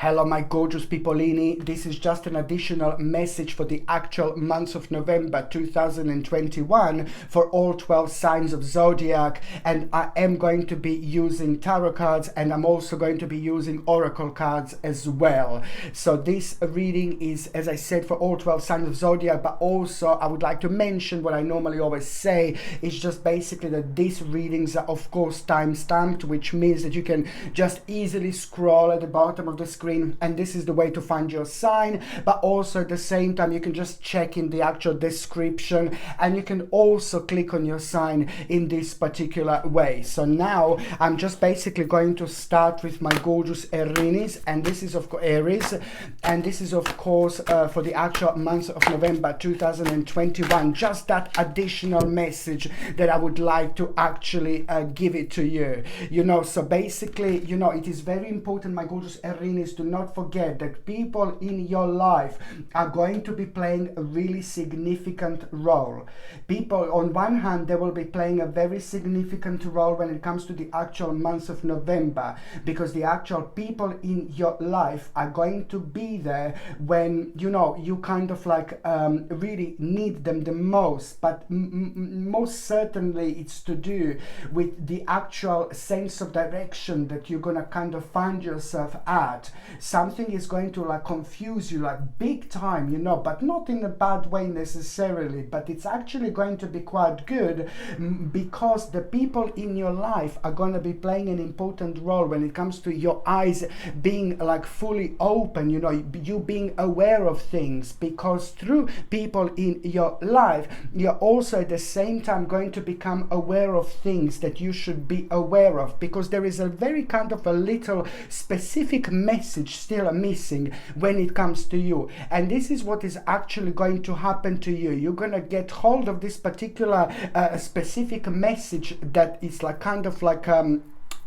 Hello my gorgeous peopleini, this is just an additional message for the actual month of November 2021 for all 12 signs of zodiac, and I am going to be using tarot cards and I'm also going to be using oracle cards as well. So this reading is, as I said, for all 12 signs of zodiac, but also I would like to mention what I normally always say is just basically that these readings are of course time-stamped, which means that you can just easily scroll at the bottom of the screen and this is the way to find your sign, but also at the same time you can just check in the actual description and you can also click on your sign in this particular way. So now I'm just basically going to start with my gorgeous Aries, and this is of course Aries, and this is of course for the actual month of November 2021, just that additional message that I would like to actually give it to you. So basically, it is very important, my gorgeous Aries, to not forget that people in your life are going to be playing a really significant role. People, on one hand, they will be playing a very significant role when it comes to the actual month of November, because the actual people in your life are going to be there when, you kind of like really need them the most. But most certainly it's to do with the actual sense of direction that you're gonna kind of find yourself at. Something is going to like confuse you like big time, but not in a bad way necessarily, but it's actually going to be quite good because the people in your life are going to be playing an important role when it comes to your eyes being like fully open, you being aware of things, because through people in your life you're also at the same time going to become aware of things that you should be aware of, because there is a very kind of a little specific message still missing when it comes to you, and this is what is actually going to happen to you. You're gonna get hold of this particular specific message that is like kind of like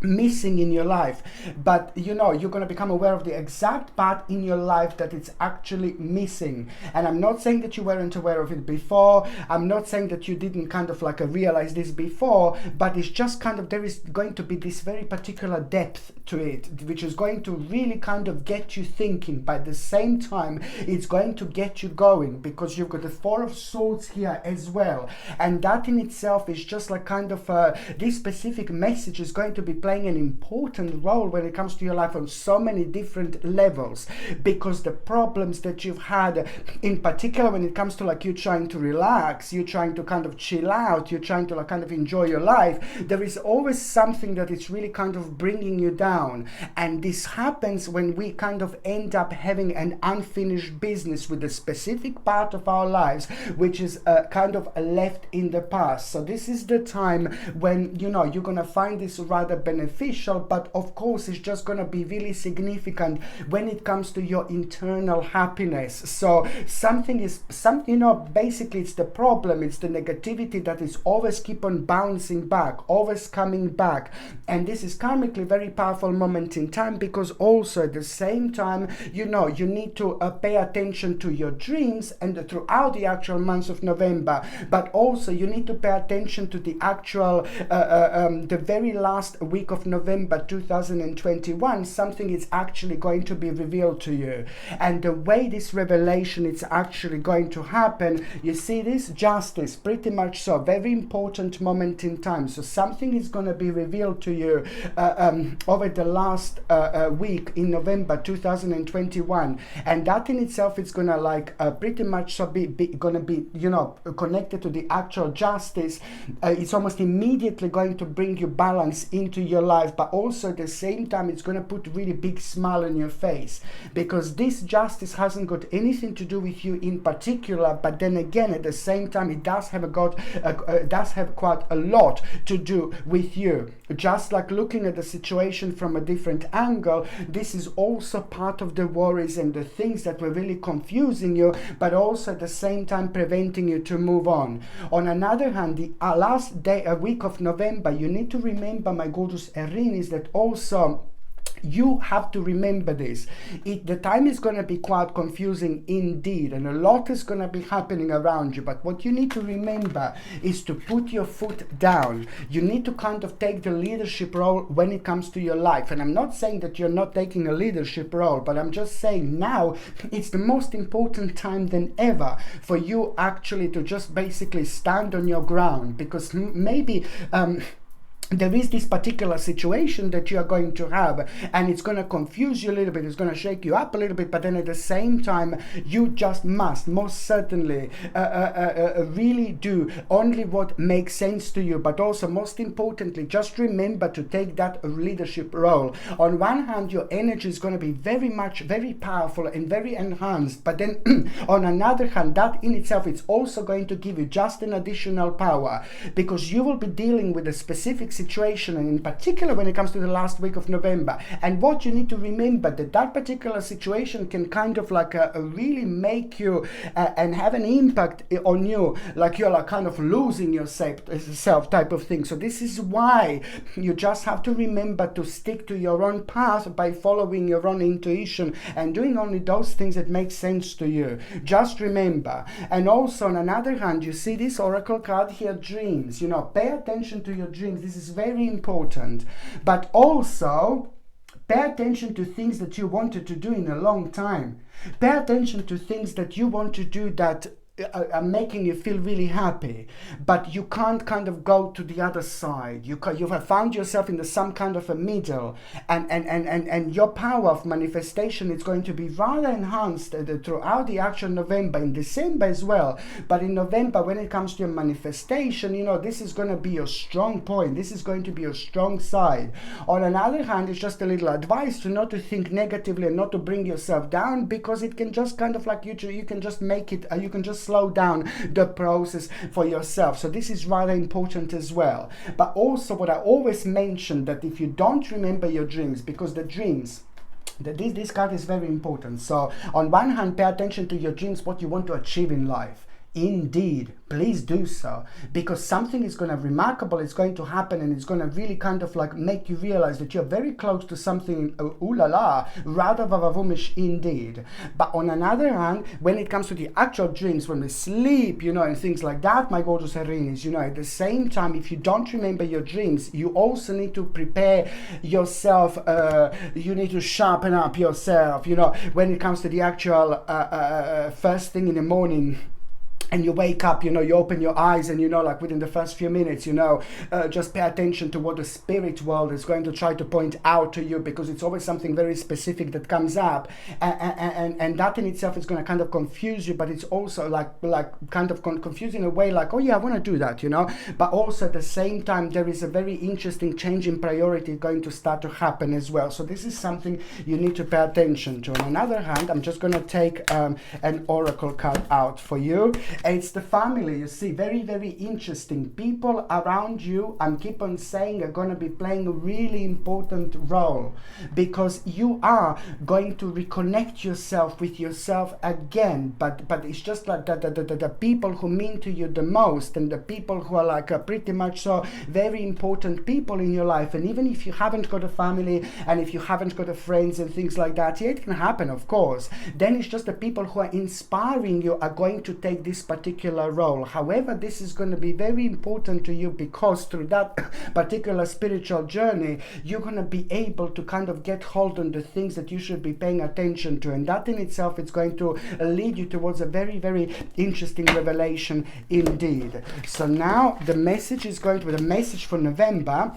missing in your life, but you're going to become aware of the exact part in your life that it's actually missing. And I'm not saying that you weren't aware of it before, I'm not saying that you didn't kind of like realize this before, but it's just kind of, there is going to be this very particular depth to it, which is going to really kind of get you thinking, but at the same time it's going to get you going, because you've got the Four of Swords here as well, and that in itself is just like kind of this specific message is going to be playing an important role when it comes to your life on so many different levels, because the problems that you've had, in particular when it comes to like you trying to relax, you're trying to kind of chill out, you're trying to like kind of enjoy your life, there is always something that is really kind of bringing you down. And this happens when we kind of end up having an unfinished business with a specific part of our lives which is kind of left in the past. So this is the time when you're gonna find this rather beneficial, but of course it's just going to be really significant when it comes to your internal happiness. So basically it's the problem, it's the negativity that is always keep on bouncing back, always coming back, and this is karmically very powerful moment in time, because also at the same time you need to pay attention to your dreams and throughout the actual month of November, but also you need to pay attention to the actual the very last week of November 2021. Something is actually going to be revealed to you, and the way this revelation is actually going to happen, you see this justice, pretty much so, very important moment in time. So something is going to be revealed to you over the last week in November 2021, and that in itself is going to like pretty much so be going to be connected to the actual justice. It's almost immediately going to bring you balance into your life, but also at the same time it's going to put really big smile on your face, because this justice hasn't got anything to do with you in particular, but then again at the same time it does have quite a lot to do with you. Just like looking at the situation from a different angle, this is also part of the worries and the things that were really confusing you, but also at the same time preventing you to move on. On another hand, the last day, a week of November, you need to remember, my gorgeous Aries, that also You have to remember this. The time is going to be quite confusing indeed, and a lot is going to be happening around you. But what you need to remember is to put your foot down. You need to kind of take the leadership role when it comes to your life. And I'm not saying that you're not taking a leadership role, but I'm just saying now it's the most important time than ever for you actually to just basically stand on your ground, because maybe there is this particular situation that you are going to have, and it's going to confuse you a little bit, it's going to shake you up a little bit, but then at the same time you just must most certainly really do only what makes sense to you. But also, most importantly, just remember to take that leadership role. On one hand, your energy is going to be very powerful and very enhanced, but then on another hand, that in itself, it's also going to give you just an additional power, because you will be dealing with a specific situation, and in particular when it comes to the last week of November. And what you need to remember, that particular situation can kind of like really make you and have an impact on you, like you're like kind of losing yourself type of thing. So this is why you just have to remember to stick to your own path by following your own intuition and doing only those things that make sense to you. Just remember. And also on another hand, you see this oracle card here, dreams. Pay attention to your dreams. This is very important. But also pay attention to things that you wanted to do in a long time. Pay attention to things that you want to do that are making you feel really happy, but you can't kind of go to the other side. You have found yourself in some kind of a middle, and your power of manifestation is going to be rather enhanced throughout the actual November, in December as well. But in November, when it comes to your manifestation, this is going to be your strong point. This is going to be your strong side. On another hand, it's just a little advice to not to think negatively and not to bring yourself down, because it can just kind of like you can just make it, you can just slow down the process for yourself. So this is rather important as well. But also what I always mention, that if you don't remember your dreams, because the dreams, this card is very important. So on one hand, pay attention to your dreams, what you want to achieve in life. Indeed, please do so, because something is going to remarkable, it's going to happen, and it's going to really kind of like make you realize that you're very close to something ooh la la, rather vavavumish indeed. But on another hand, when it comes to the actual dreams, when we sleep, and things like that, my gorgeous Aries, at the same time, if you don't remember your dreams, you also need to prepare yourself, you need to sharpen up yourself, when it comes to the actual first thing in the morning. And you wake up, you open your eyes, and like within the first few minutes, just pay attention to what the spirit world is going to try to point out to you, because it's always something very specific that comes up, and that in itself is going to kind of confuse you. But it's also like kind of confusing in a way, like, oh yeah, I want to do that, but also at the same time, there is a very interesting change in priority going to start to happen as well. So this is something you need to pay attention to. On the other hand, I'm just going to take an oracle card out for you. It's the family, you see, very interesting. People around you, I'm keep on saying, are going to be playing a really important role, because you are going to reconnect yourself with yourself again. But it's just like the people who mean to you the most, and the people who are like pretty much so very important people in your life. And even if you haven't got a family, and if you haven't got a friends and things like that, yeah, it can happen, of course. Then it's just the people who are inspiring you are going to take this particular role. However, this is going to be very important to you, because through that particular spiritual journey, you're going to be able to kind of get hold on the things that you should be paying attention to, and that in itself is going to lead you towards a very interesting revelation indeed. So now the message is going to be the message for November.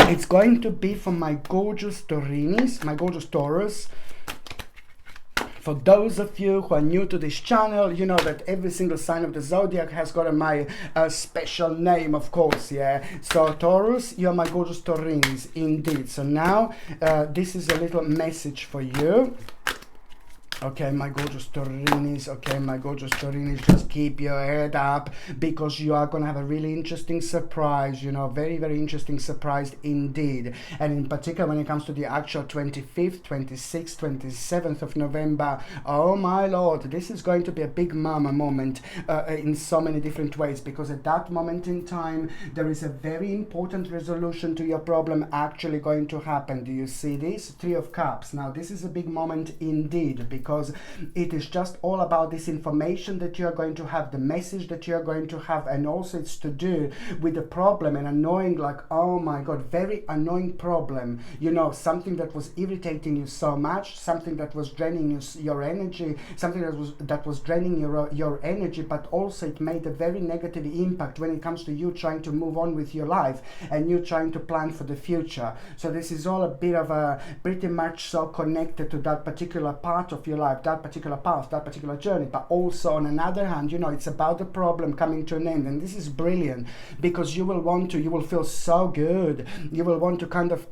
It's going to be for my gorgeous Taurinis, my gorgeous Taurus. For those of you who are new to this channel, you know that every single sign of the zodiac has got my special name, of course, yeah. So Taurus, you're my gorgeous Taurinis, indeed. So now this is a little message for you. Okay, my gorgeous Taurinis, okay, my gorgeous Taurinis, just keep your head up because you are going to have a really interesting surprise, you know, very, very interesting surprise indeed. And in particular, when it comes to the actual 25th, 26th, 27th of November, oh my Lord, this is going to be a big mama moment in so many different ways, because at that moment in time, there is a very important resolution to your problem actually going to happen. Do you see this? Three of Cups. Now, this is a big moment indeed, because it is just all about this information that you are going to have, the message that you are going to have, and also it's to do with the problem, an annoying, like, oh my God, very annoying problem, you know, something that was irritating you so much, something that was draining your energy, something that was draining your energy, but also it made a very negative impact when it comes to you trying to move on with your life and you trying to plan for the future. So this is all a bit of a pretty much so connected to that particular part of your life, that particular path, that particular journey. But also on another hand, you know, it's about the problem coming to an end. And this is brilliant, because you will feel so good. You will want to kind of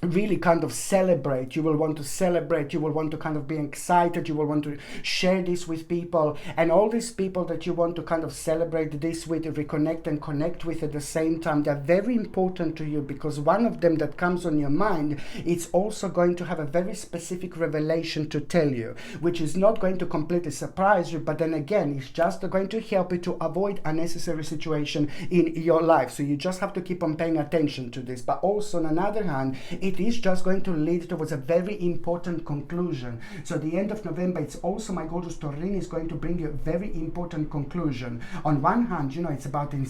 really kind of celebrate. You will want to celebrate, you will want to kind of be excited, you will want to share this with people, and all these people that you want to kind of celebrate this with, reconnect and connect with at the same time, they're very important to you, because one of them that comes on your mind, it's also going to have a very specific revelation to tell you, which is not going to completely surprise you, but then again, it's just going to help you to avoid unnecessary situation in your life. So you just have to keep on paying attention to this. But also on another hand, it is just going to lead towards a very important conclusion. So at the end of November, it's also, my gorgeous Taurin, is going to bring you a very important conclusion. On one hand, you know, it's about being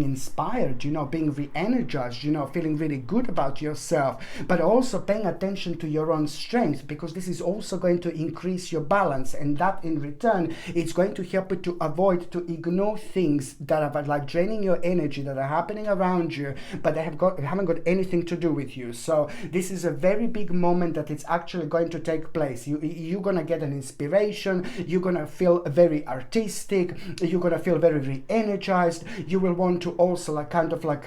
inspired, you know, being re-energized, you know, feeling really good about yourself, but also paying attention to your own strength, because this is also going to increase your balance, and that in return, it's going to help you to avoid, to ignore things that are like draining your energy, that are happening around you, but they haven't got anything to do with you. So this is a very big moment that it's actually going to take place. You're gonna get an inspiration, you're gonna feel very artistic, you're gonna feel very re-energized, you will want to also like kind of like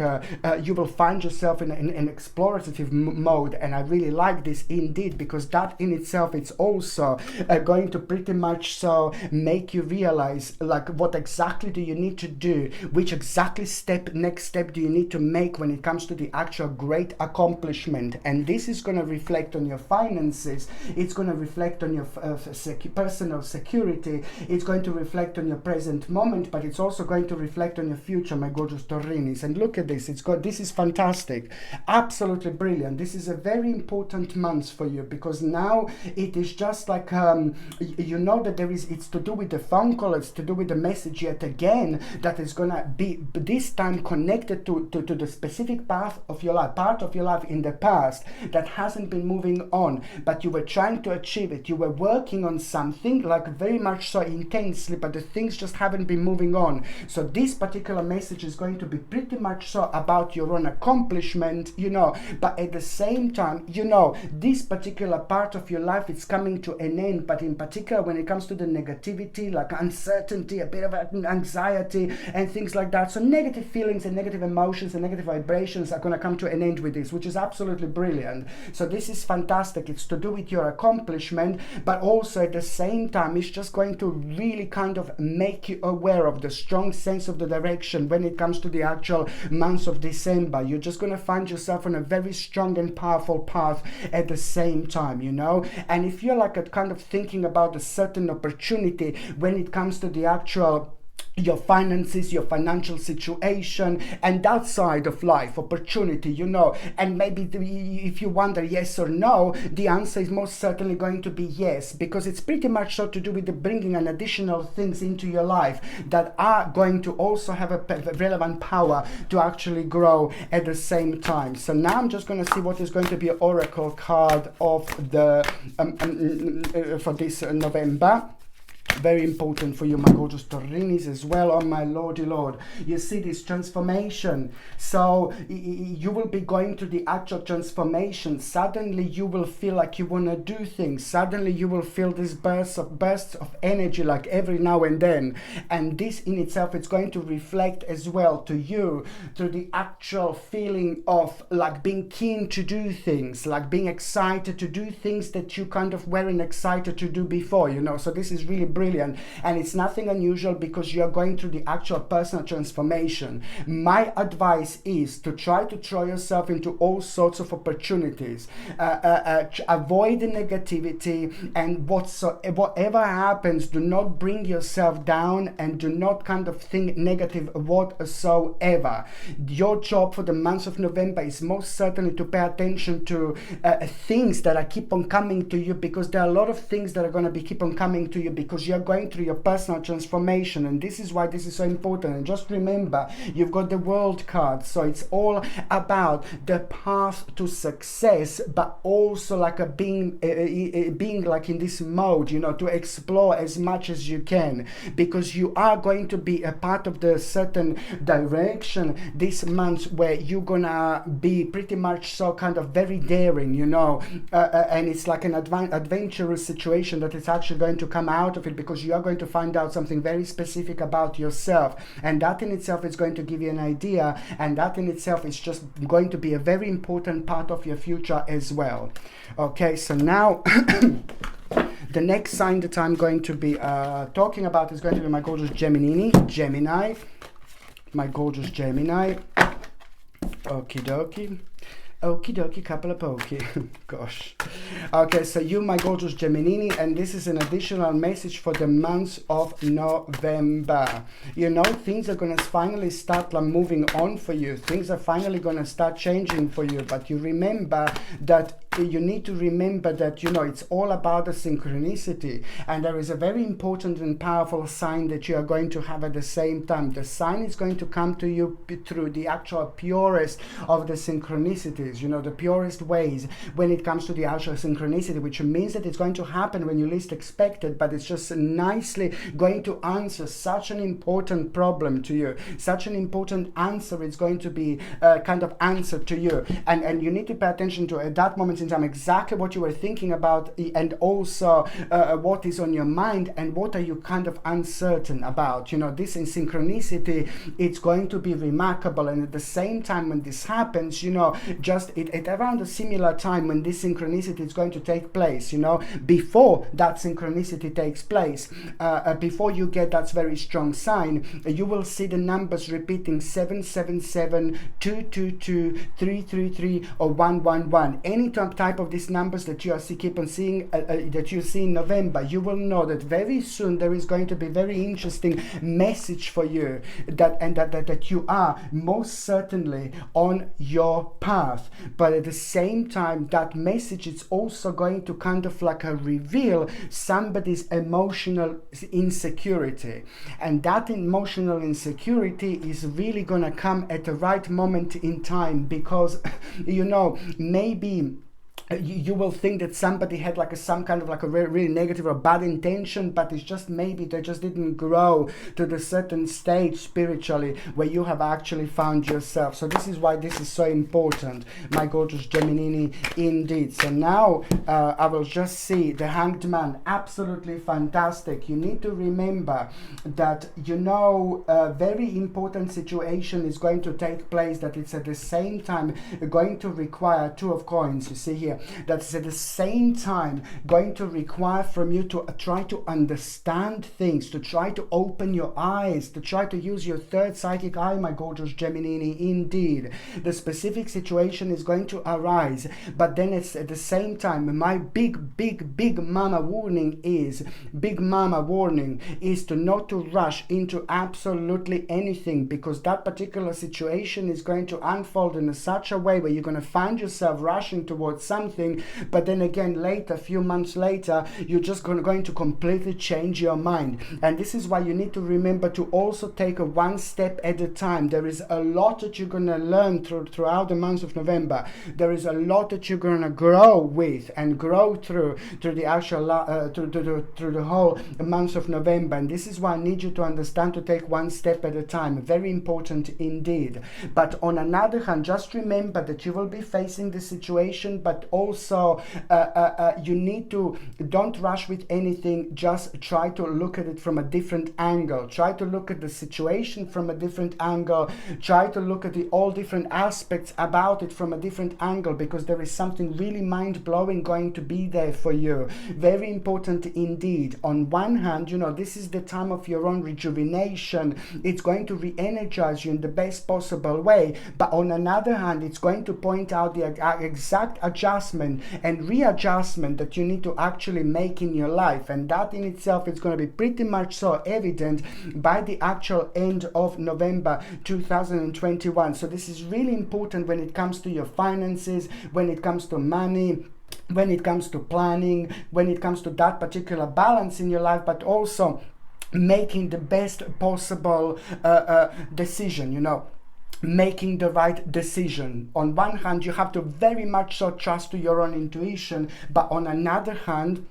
you will find yourself in an explorative mode, and I really like this indeed, because that in itself, it's also going to pretty much so make you realize like what exactly do you need to do, which exactly next step do you need to make when it comes to the actual great accomplishment. And this is going to reflect on your finances, it's going to reflect on your personal security, it's going to reflect on your present moment, but it's also going to reflect on your future, my gorgeous Taurinis. And look at this, this is fantastic, absolutely brilliant. This is a very important month for you, because now it is just like you know that it's to do with the phone call, it's to do with the message yet again, that is gonna be this time connected to the specific path of your life, part of your life in the past that hasn't been moving on, but you were trying to achieve it, you were working on something like very much so intensely, but the things just haven't been moving on. So this particular message is going to be pretty much so about your own accomplishment, you know, but at the same time, you know, this particular part of your life is coming to an end, but in particular when it comes to the negativity, like uncertainty, a bit of anxiety and things like that, so negative feelings and negative emotions and negative vibrations are going to come to an end with this, which is absolutely brilliant. So this is fantastic. It's to do with your accomplishment, but also at the same time, it's just going to really kind of make you aware of the strong sense of the direction when it comes to the actual month of December. You're just going to find yourself on a very strong and powerful path at the same time, you know. And if you're like a kind of thinking about a certain opportunity when it comes to the actual your finances, your financial situation, and that side of life, opportunity, you know, and maybe if you wonder yes or no, the answer is most certainly going to be yes, because it's pretty much so to do with the bringing an additional things into your life that are going to also have a relevant power to actually grow at the same time. So now I'm just going to see what is going to be an oracle card of the for this November. Very important for you, my gorgeous Taurinis, as well. Oh my lordy lord, you see this transformation. So you will be going to the actual transformation. Suddenly you will feel like you want to do things. Suddenly you will feel this bursts of energy, like every now and then. And this in itself, it's going to reflect as well to you through the actual feeling of like being keen to do things, like being excited to do things that you kind of weren't excited to do before, you know. So this is really brilliant, and it's nothing unusual because you are going through the actual personal transformation. My advice is to try to throw yourself into all sorts of opportunities, avoid the negativity, and whatever happens, do not bring yourself down and do not kind of think negative whatsoever. Your job for the month of November is most certainly to pay attention to things that are keep on coming to you, because there are a lot of things that are going to be keep on coming to you because you're going through your personal transformation, and this is why this is so important. And just remember, you've got the World card, so it's all about the path to success, but also like a being like in this mode, you know, to explore as much as you can, because you are going to be a part of the certain direction this month where you're gonna be pretty much so kind of very daring, you know, and it's like an adventurous situation that is actually going to come out of it, because you are going to find out something very specific about yourself, and that in itself is going to give you an idea, and that in itself is just going to be a very important part of your future as well. Okay, so now the next sign that I'm going to be talking about is going to be my gorgeous Gemini, my gorgeous Gemini. Okie dokie. Okie dokie, couple of pokey. Gosh. Okay, so you, my gorgeous Gemini, and this is an additional message for the month of November. You know, things are going to finally start moving on for you. Things are finally going to start changing for you. But you remember that you need to remember that, you know, it's all about the synchronicity, and there is a very important and powerful sign that you are going to have at the same time. The sign is going to come to you through the actual purest of the synchronicities, you know, the purest ways when it comes to the actual synchronicity, which means that it's going to happen when you least expect it, but it's just nicely going to answer such an important problem to you, such an important answer. It's going to be kind of answered to you, and you need to pay attention to at that moment in time exactly what you were thinking about, and also what is on your mind and what are you kind of uncertain about. You know, this in synchronicity, it's going to be remarkable, and at the same time when this happens, you know, just at around a similar time when this synchronicity is going to take place, you know, before that synchronicity takes place, before you get that very strong sign, you will see the numbers repeating 777, 222, 333, or 111. Any type of these numbers that you keep on seeing, that you see in November, you will know that very soon there is going to be very interesting message for you, that you are most certainly on your path. But at the same time, that message is also going to kind of like reveal somebody's emotional insecurity, and that emotional insecurity is really going to come at the right moment in time, because you know, maybe you will think that somebody had like some kind of like a really negative or bad intention, but it's just maybe they just didn't grow to the certain stage spiritually where you have actually found yourself. So this is why this is so important, my gorgeous Gemini, indeed. So now I will just see the Hanged Man, absolutely fantastic. You need to remember that, you know, a very important situation is going to take place, that it's at the same time going to require Two of Coins. You see here, that's at the same time going to require from you to try to understand things, to try to open your eyes, to try to use your third psychic eye, my gorgeous Gemini, indeed. The specific situation is going to arise, but then it's at the same time, my big mama warning is to not to rush into absolutely anything, because that particular situation is going to unfold in such a way where you're going to find yourself rushing towards something something, but then again later, a few months later, you're just going to completely change your mind. And this is why you need to remember to also take a one step at a time. There is a lot that you're going to learn throughout the month of November. There is a lot that you're going to grow with and grow through the actual through the whole month of November. And this is why I need you to understand to take one step at a time. Very important indeed. But on another hand, just remember that you will be facing the situation, but also you need to don't rush with anything. Just try to look at it from a different angle. Try to look at the situation from a different angle. Try to look at all different aspects about it from a different angle, because there is something really mind-blowing going to be there for you. Very important indeed. On one hand, you know, this is the time of your own rejuvenation. It's going to re-energize you in the best possible way. But on another hand, it's going to point out the exact adjustment and readjustment that you need to actually make in your life. And that in itself is going to be pretty much so evident by the actual end of November 2021. So this is really important when it comes to your finances, when it comes to money, when it comes to planning, when it comes to that particular balance in your life, but also making the best possible decision, you know, making the right decision. On one hand, you have to very much so trust to your own intuition, but on another hand,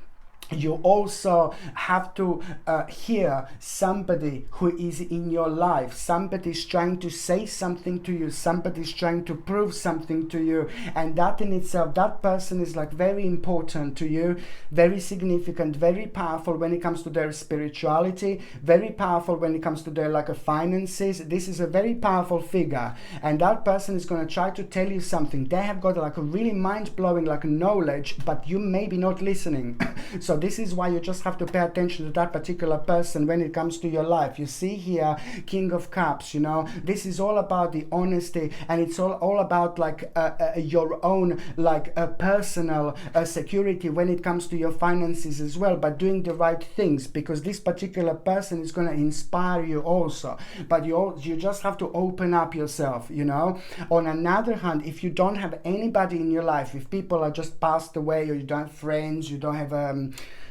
you also have to hear somebody who is in your life. Somebody's trying to say something to you. Somebody's trying to prove something to you. And that in itself, that person is like very important to you, very significant, very powerful when it comes to their spirituality, very powerful when it comes to their like finances. This is a very powerful figure. And that person is going to try to tell you something. They have got like a really mind-blowing like knowledge, but you may be not listening. So this is why you just have to pay attention to that particular person when it comes to your life. You see here, King of Cups, you know, this is all about the honesty, and it's all about like your own like personal security when it comes to your finances as well, but doing the right things, because this particular person is going to inspire you also. But you just have to open up yourself, you know. On another hand, if you don't have anybody in your life, if people are just passed away, or you don't have friends, you don't have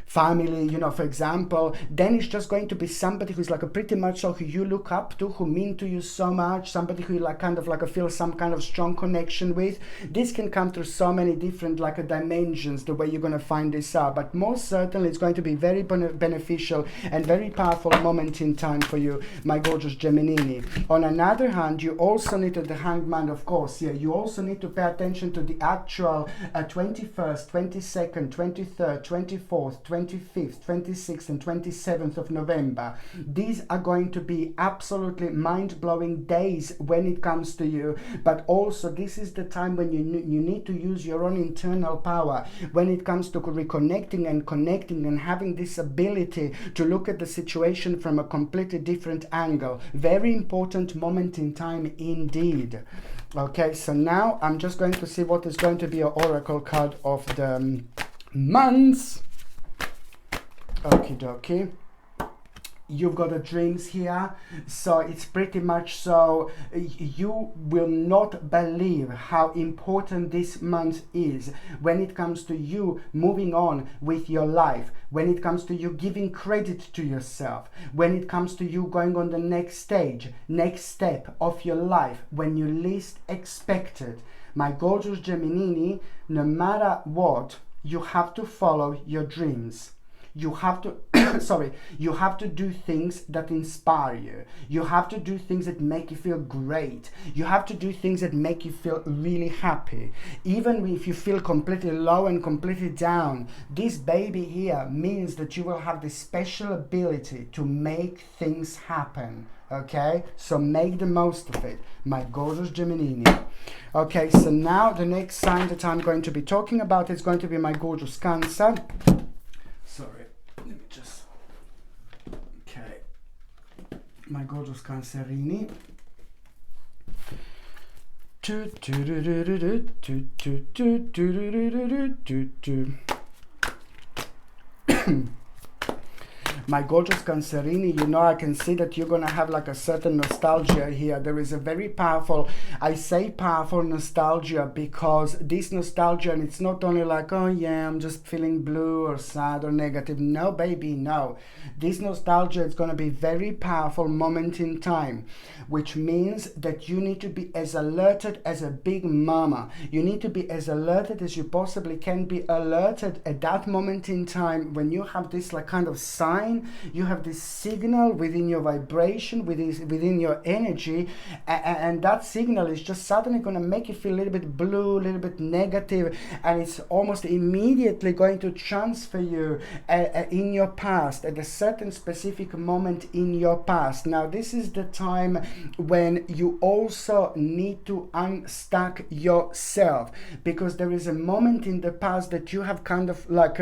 family, you know, for example, then it's just going to be somebody who's like a pretty much so who you look up to, who mean to you so much, somebody who you like kind of like feel some kind of strong connection with. This can come through so many different like dimensions, the way you're going to find this out, but most certainly it's going to be very beneficial and very powerful moment in time for you, my gorgeous Gemini. On another hand, you also need to, the Hanged Man, of course, yeah, you also need to pay attention to the actual 21st, 22nd, 23rd, 24th, 25th, 26th and 27th of November. These are going to be absolutely mind-blowing days when it comes to you, but also this is the time when you need to use your own internal power when it comes to reconnecting and connecting and having this ability to look at the situation from a completely different angle. Very important moment in time indeed. Okay, so now I'm just going to see what is going to be your oracle card of the months. Okie dokie. You've got the dreams here, so it's pretty much so you will not believe how important this month is when it comes to you moving on with your life, when it comes to you giving credit to yourself, when it comes to you going on the next stage, next step of your life, when you least expect it. My gorgeous Gemini, no matter what, you have to follow your dreams. You have to, you have to do things that inspire you. You have to do things that make you feel great. You have to do things that make you feel really happy. Even if you feel completely low and completely down, this baby here means that you will have this special ability to make things happen. Okay, so make the most of it, my gorgeous Gemini. Okay, so now the next sign that I'm going to be talking about is going to be my gorgeous Cancer. Sorry, let me just, okay, my gorgeous Cancerini. My gorgeous Cancerini, you know, I can see that you're going to have like a certain nostalgia here. There is a very powerful, I say powerful nostalgia because this nostalgia, and it's not only like, oh yeah, I'm just feeling blue or sad or negative. No, baby, no. This nostalgia is going to be very powerful moment in time, which means that you need to be as alerted as a big mama. You need to be as alerted as you possibly can be alerted at that moment in time when you have this like kind of sign, you have this signal within your vibration, within your energy, and that signal is just suddenly going to make you feel a little bit blue, a little bit negative, and it's almost immediately going to transfer you in your past at a certain specific moment in your past. Now this is the time when you also need to unstuck yourself, because there is a moment in the past that you have kind of like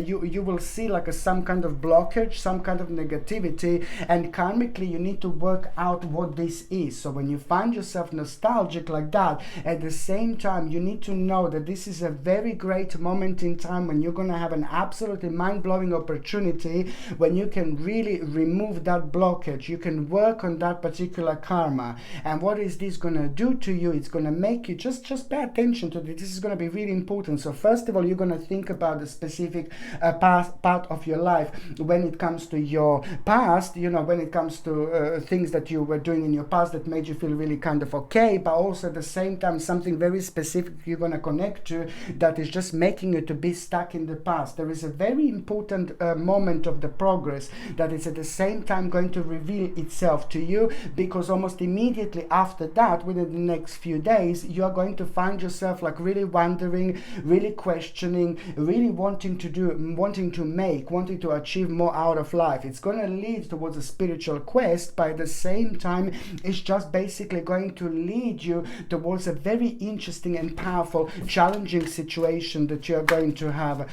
you will see like some kind of blockage, some kind of negativity, and karmically you need to work out what this is. So when you find yourself nostalgic like that, at the same time you need to know that this is a very great moment in time when you're going to have an absolutely mind-blowing opportunity when you can really remove that blockage. You can work on that particular karma. And what is this going to do to you? It's going to make you just pay attention to this. This is going to be really important. So first of all, you're going to think about the specific part of your life when it comes to your past, you know, when it comes to things that you were doing in your past that made you feel really kind of okay, but also at the same time something very specific you're going to connect to that is just making you to be stuck in the past. There is a very important moment of the progress that is at the same time going to reveal itself to you, because almost immediately after that, within the next few days, you are going to find yourself like really wondering, really questioning, really wanting to achieve more out of life. It's going to lead towards a spiritual quest, but at the same time it's just basically going to lead you towards a very interesting and powerful challenging situation that you're going to have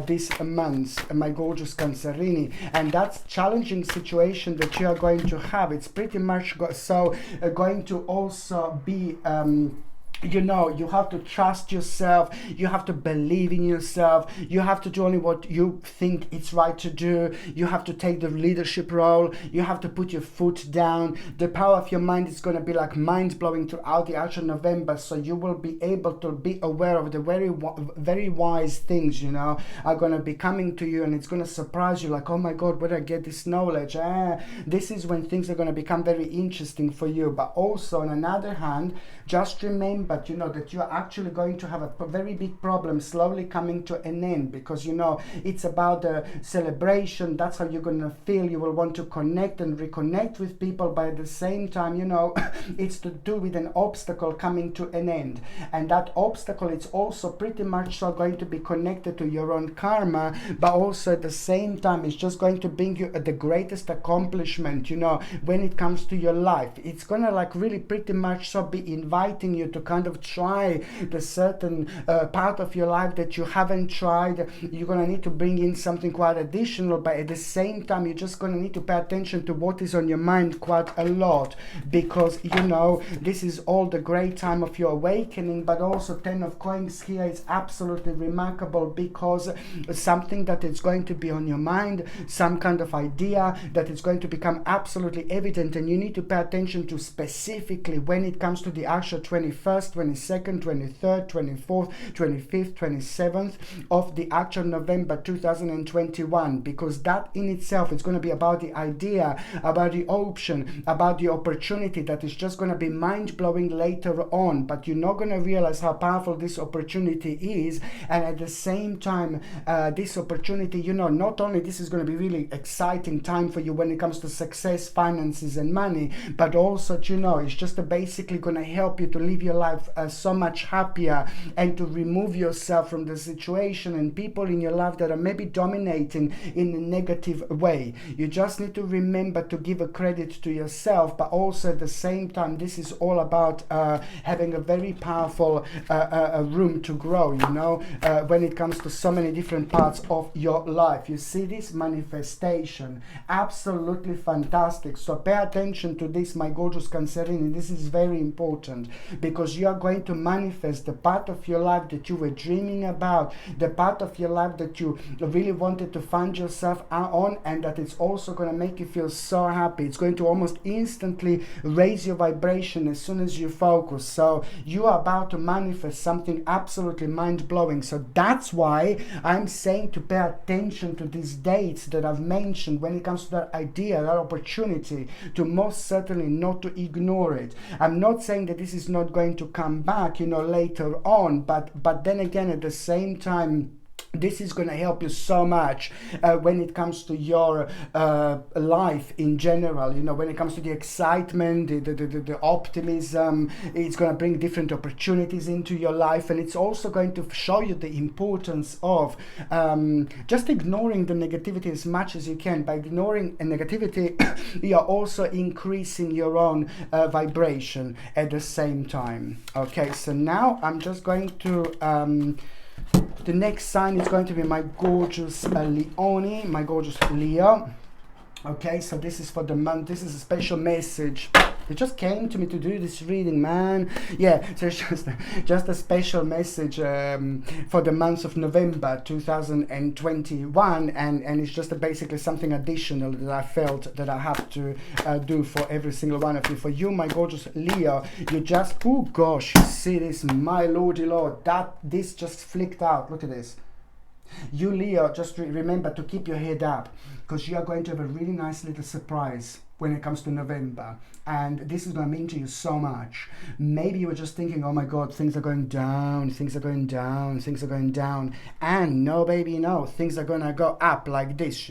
this month, my gorgeous Cancerini. And that challenging situation that you are going to have, it's pretty much going to also be you know, you have to trust yourself, you have to believe in yourself, you have to do only what you think it's right to do, you have to take the leadership role, you have to put your foot down. The power of your mind is going to be like mind-blowing throughout the actual November, so you will be able to be aware of the very wise things, you know, are going to be coming to you, and it's going to surprise you like, oh my god, where did I get this knowledge? This is when things are going to become very interesting for you. But also on another hand, just remember, you know, that you're actually going to have a very big problem slowly coming to an end, because you know it's about the celebration. That's how you're going to feel. You will want to connect and reconnect with people, but at the same time, you know, it's to do with an obstacle coming to an end, and that obstacle, it's also pretty much so going to be connected to your own karma, but also at the same time it's just going to bring you the greatest accomplishment, you know, when it comes to your life. It's gonna like really pretty much so be inviting you to kind of try the certain part of your life that you haven't tried. You're going to need to bring in something quite additional, but at the same time you're just going to need to pay attention to what is on your mind quite a lot, because you know this is all the great time of your awakening. But also 10 of coins here is absolutely remarkable, because something that is going to be on your mind, some kind of idea that is going to become absolutely evident, and you need to pay attention to specifically when it comes to the actual 21st, 22nd, 23rd, 24th, 25th, 27th of the actual November 2021, because that in itself is going to be about the idea, about the option, about the opportunity that is just going to be mind-blowing later on, but you're not going to realize how powerful this opportunity is. And at the same time, this opportunity, you know, not only this is going to be really exciting time for you when it comes to success, finances and money, but also, you know, it's just basically going to help you to live your life so much happier, and to remove yourself from the situation and people in your life that are maybe dominating in a negative way. You just need to remember to give a credit to yourself, but also at the same time this is all about having a very powerful room to grow, you know, when it comes to so many different parts of your life. You see this manifestation, absolutely fantastic. So pay attention to this, my gorgeous Cancerini. This is very important, because you are going to manifest the part of your life that you were dreaming about, the part of your life that you really wanted to find yourself on, and that it's also going to make you feel so happy. It's going to almost instantly raise your vibration as soon as you focus. So you are about to manifest something absolutely mind-blowing. So that's why I'm saying to pay attention to these dates that I've mentioned when it comes to that idea, that opportunity, to most certainly not to ignore it. I'm not saying that this is not going to come back, later on, but then again, at the same time, this is going to help you so much when it comes to your life in general. When it comes to the excitement, the optimism, it's going to bring different opportunities into your life, and it's also going to show you the importance of just ignoring the negativity as much as you can. By ignoring negativity, you are also increasing your own vibration at the same time. Okay, so now I'm just going to the next sign is going to be my gorgeous Leone, my gorgeous Leo. Okay, so this is for the month. This is a special message. It just came to me to do this reading, man. Yeah, so it's just a special message for the month of November 2021, and it's just basically something additional that I felt that I have to do for every single one of you. For you, my gorgeous Leo, you just, oh gosh, you see this, my lordy lord, this just flicked out. Look at this. You, Leo, just remember to keep your head up, because you are going to have a really nice little surprise when it comes to November, and this is going to mean to you so much. Maybe you were just thinking, oh my god, things are going down, things are going down, things are going down, and no, baby, no, things are going to go up like this,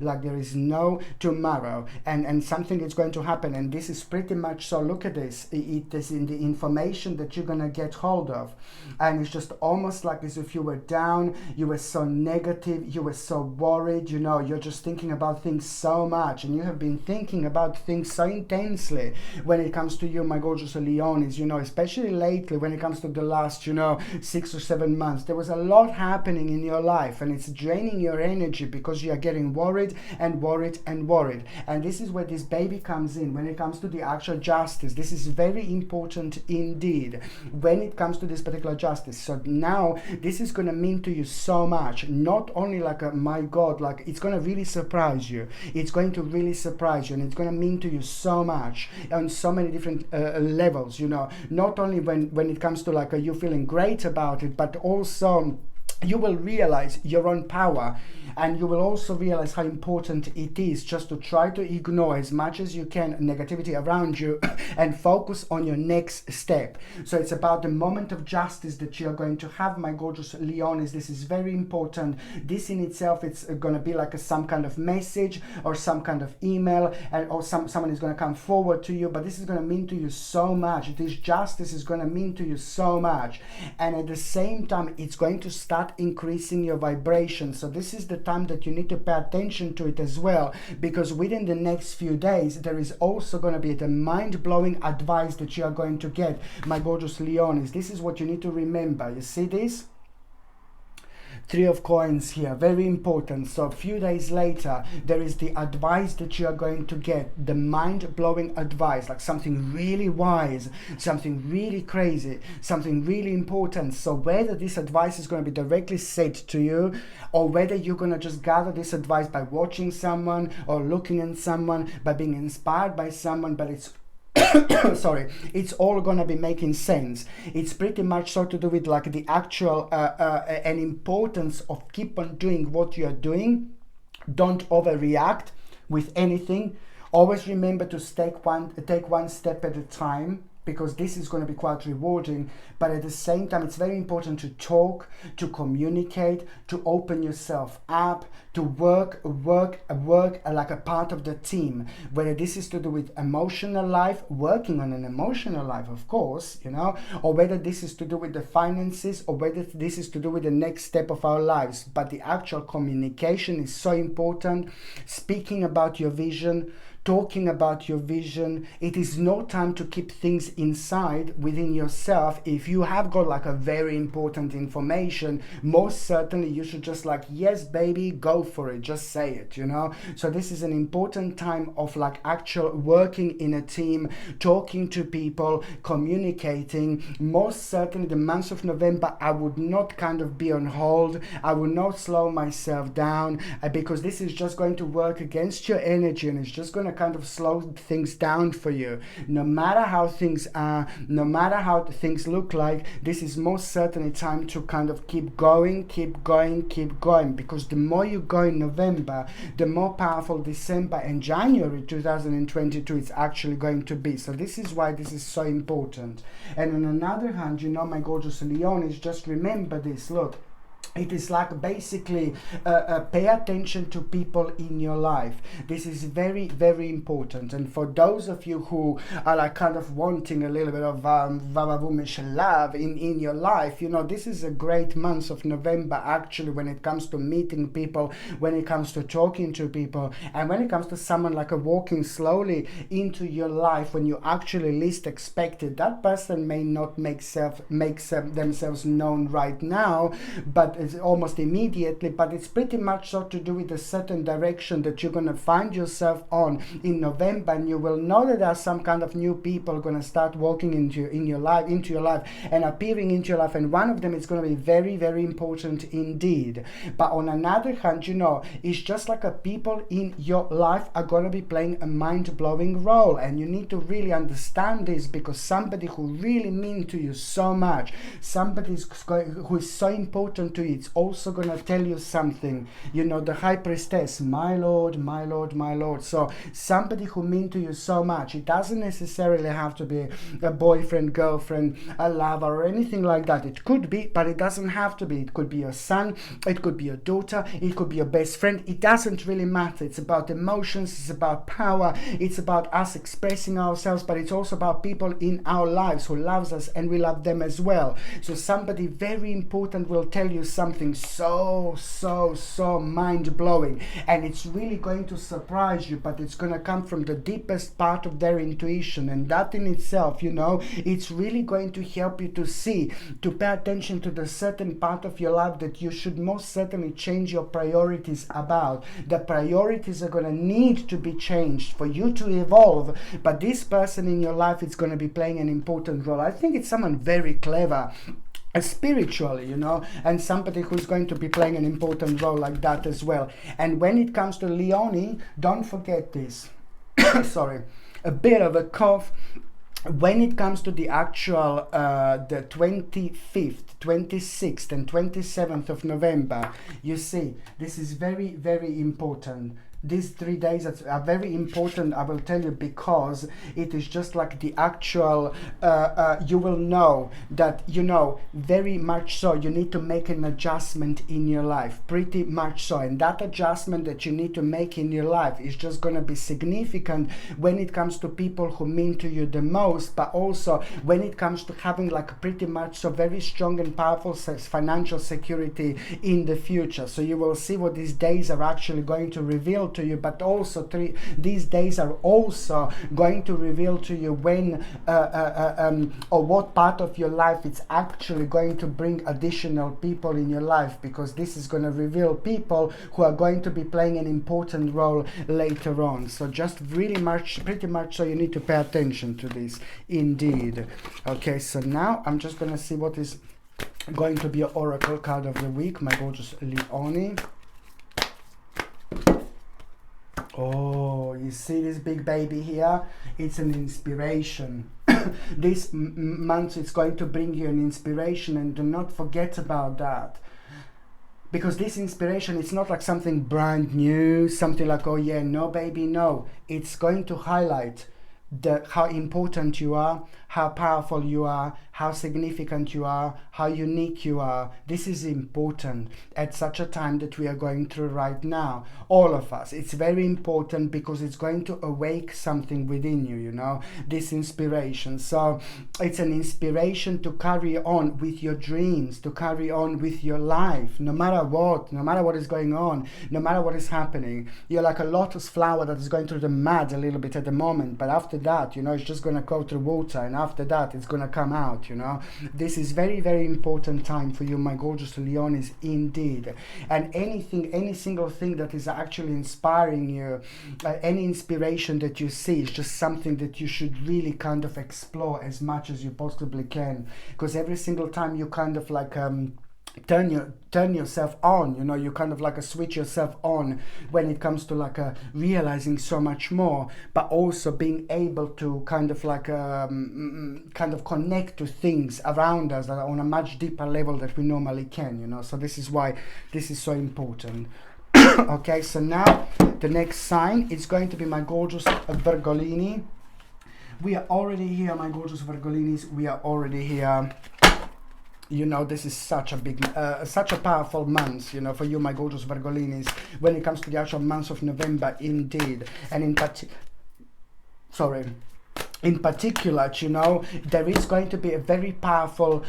like there is no tomorrow, and something is going to happen, and this is pretty much so. Look at this, it is in the information that you're going to get hold of, and it's just almost like as if you were down, you were so negative, you were so worried, you're just thinking about things so much, and you have been thinking about things so intensely when it comes to you, my gorgeous Leones, especially lately when it comes to the last, 6 or 7 months. There was a lot happening in your life, and it's draining your energy because you are getting worried and worried and worried. And this is where this baby comes in when it comes to the actual justice. This is very important indeed when it comes to this particular justice. So now this is going to mean to you so much, not only like my god, like it's going to really surprise you. It's going to really surprise you, and it's going to mean to you so much on so many different levels, not only when it comes to like you feeling great about it, but also you will realize your own power, and you will also realize how important it is just to try to ignore as much as you can negativity around you and focus on your next step. So it's about the moment of justice that you're going to have, my gorgeous Leones. This is very important. This in itself, it's going to be like some kind of message or some kind of email, or someone is going to come forward to you, but this is going to mean to you so much. This justice is going to mean to you so much, and at the same time it's going to start increasing your vibration. So this is the time that you need to pay attention to it as well, because within the next few days there is also going to be the mind-blowing advice that you are going to get, my gorgeous Leones. This is what you need to remember. You see this? 3 of coins here, very important. So a few days later, there is the advice that you are going to get, the mind-blowing advice, like something really wise, something really crazy, something really important. So whether this advice is going to be directly said to you, or whether you're going to just gather this advice by watching someone or looking at someone, by being inspired by someone, but it's sorry, it's all gonna be making sense. It's pretty much so to do with like the actual and importance of keep on doing what you are doing. Don't overreact with anything. Always remember to take one step at a time, because this is going to be quite rewarding, but at the same time it's very important to talk, to communicate, to open yourself up, to work like a part of the team, whether this is to do with emotional life, working on an emotional life, of course, or whether this is to do with the finances, or whether this is to do with the next step of our lives. But the actual communication is so important. Speaking about your vision, talking about your vision. It is no time to keep things inside within yourself. If you have got like a very important information, most certainly you should just like, yes baby, go for it, just say it, you know. So this is an important time of like actual working in a team, talking to people, communicating. Most certainly the month of November, I would not kind of be on hold. I will not slow myself down, because this is just going to work against your energy, and it's just going to kind of slow things down for you. No matter how things are, no matter how things look like, this is most certainly time to kind of keep going, because the more you go in November, the more powerful December and January 2022 is actually going to be. So this is why this is so important. And on another hand, you know, my gorgeous Leonis, just remember this. Look, it is like basically pay attention to people in your life. This is very, very important. And for those of you who are like kind of wanting a little bit of vavavumish love in your life, you know, this is a great month of November actually, when it comes to meeting people, when it comes to talking to people, and when it comes to someone like a walking slowly into your life when you actually least expect it. That person may not make themselves known right now, but it's almost immediately, but it's pretty much so to do with a certain direction that you're going to find yourself on in November, and you will know that there are some kind of new people going to start walking into your life and appearing into your life, and one of them is going to be very, very important indeed. But on another hand, you know, it's just like a people in your life are going to be playing a mind-blowing role, and you need to really understand this, because somebody who really means to you so much, somebody who is so important to you, it's also going to tell you something. You know, the High Priestess, my Lord, my Lord, my Lord. So somebody who means to you so much, it doesn't necessarily have to be a boyfriend, girlfriend, a lover, or anything like that. It could be, but it doesn't have to be. It could be your son, it could be your daughter, it could be your best friend. It doesn't really matter. It's about emotions, it's about power, it's about us expressing ourselves, but it's also about people in our lives who loves us and we love them as well. So somebody very important will tell you something so mind-blowing, and it's really going to surprise you, but it's going to come from the deepest part of their intuition, and that in itself, you know, it's really going to help you to see, to pay attention to the certain part of your life that you should most certainly change your priorities about. The priorities are going to need to be changed for you to evolve, but this person in your life is going to be playing an important role. I think it's someone very clever, spiritually, you know, and somebody who's going to be playing an important role like that as well. And when it comes to Leonie, don't forget this. Sorry, a bit of a cough. When it comes to the actual the 25th, 26th and 27th of November, you see, this is very, very important. These 3 days are very important, I will tell you, because it is just like the actual, you will know that, you know, very much so, you need to make an adjustment in your life, pretty much so. And that adjustment that you need to make in your life is just going to be significant when it comes to people who mean to you the most, but also when it comes to having like pretty much so very strong and powerful financial security in the future. So you will see what these days are actually going to reveal to you, but also these days are also going to reveal to you when or what part of your life it's actually going to bring additional people in your life, because this is going to reveal people who are going to be playing an important role later on. So just really pretty much so you need to pay attention to this indeed. Okay, so now I'm just going to see what is going to be your oracle card of the week, my gorgeous Leonie. Oh, you see this big baby here? It's an inspiration. This month it's going to bring you an inspiration, and do not forget about that. Because this inspiration, it's not like something brand new, something like, oh yeah, no baby, no. It's going to highlight how important you are, how powerful you are, how significant you are, how unique you are. This is important at such a time that we are going through right now. All of us. It's very important because it's going to awake something within you, you know, this inspiration. So it's an inspiration to carry on with your dreams, to carry on with your life, no matter what is going on, no matter what is happening. You're like a lotus flower that is going through the mud a little bit at the moment, but after that, you know, it's just going to go through water, and after that it's going to come out, you know. This is very, very important time for you, my gorgeous Leonis, indeed. And any single thing that is actually inspiring you, any inspiration that you see is just something that you should really kind of explore as much as you possibly can, because every single time you kind of like turn yourself on, you know, you kind of like switch yourself on when it comes to like realizing so much more, but also being able to kind of like kind of connect to things around us that are on a much deeper level that we normally can, you know. So this is why this is so important. Okay, so now the next sign is going to be my gorgeous Virgolini. We are already here, my gorgeous Virgolinis. We are already here. You know, this is such a powerful month, you know, for you, my gorgeous Virgolinis, when it comes to the actual month of November, indeed. And in particular, you know, there is going to be a very powerful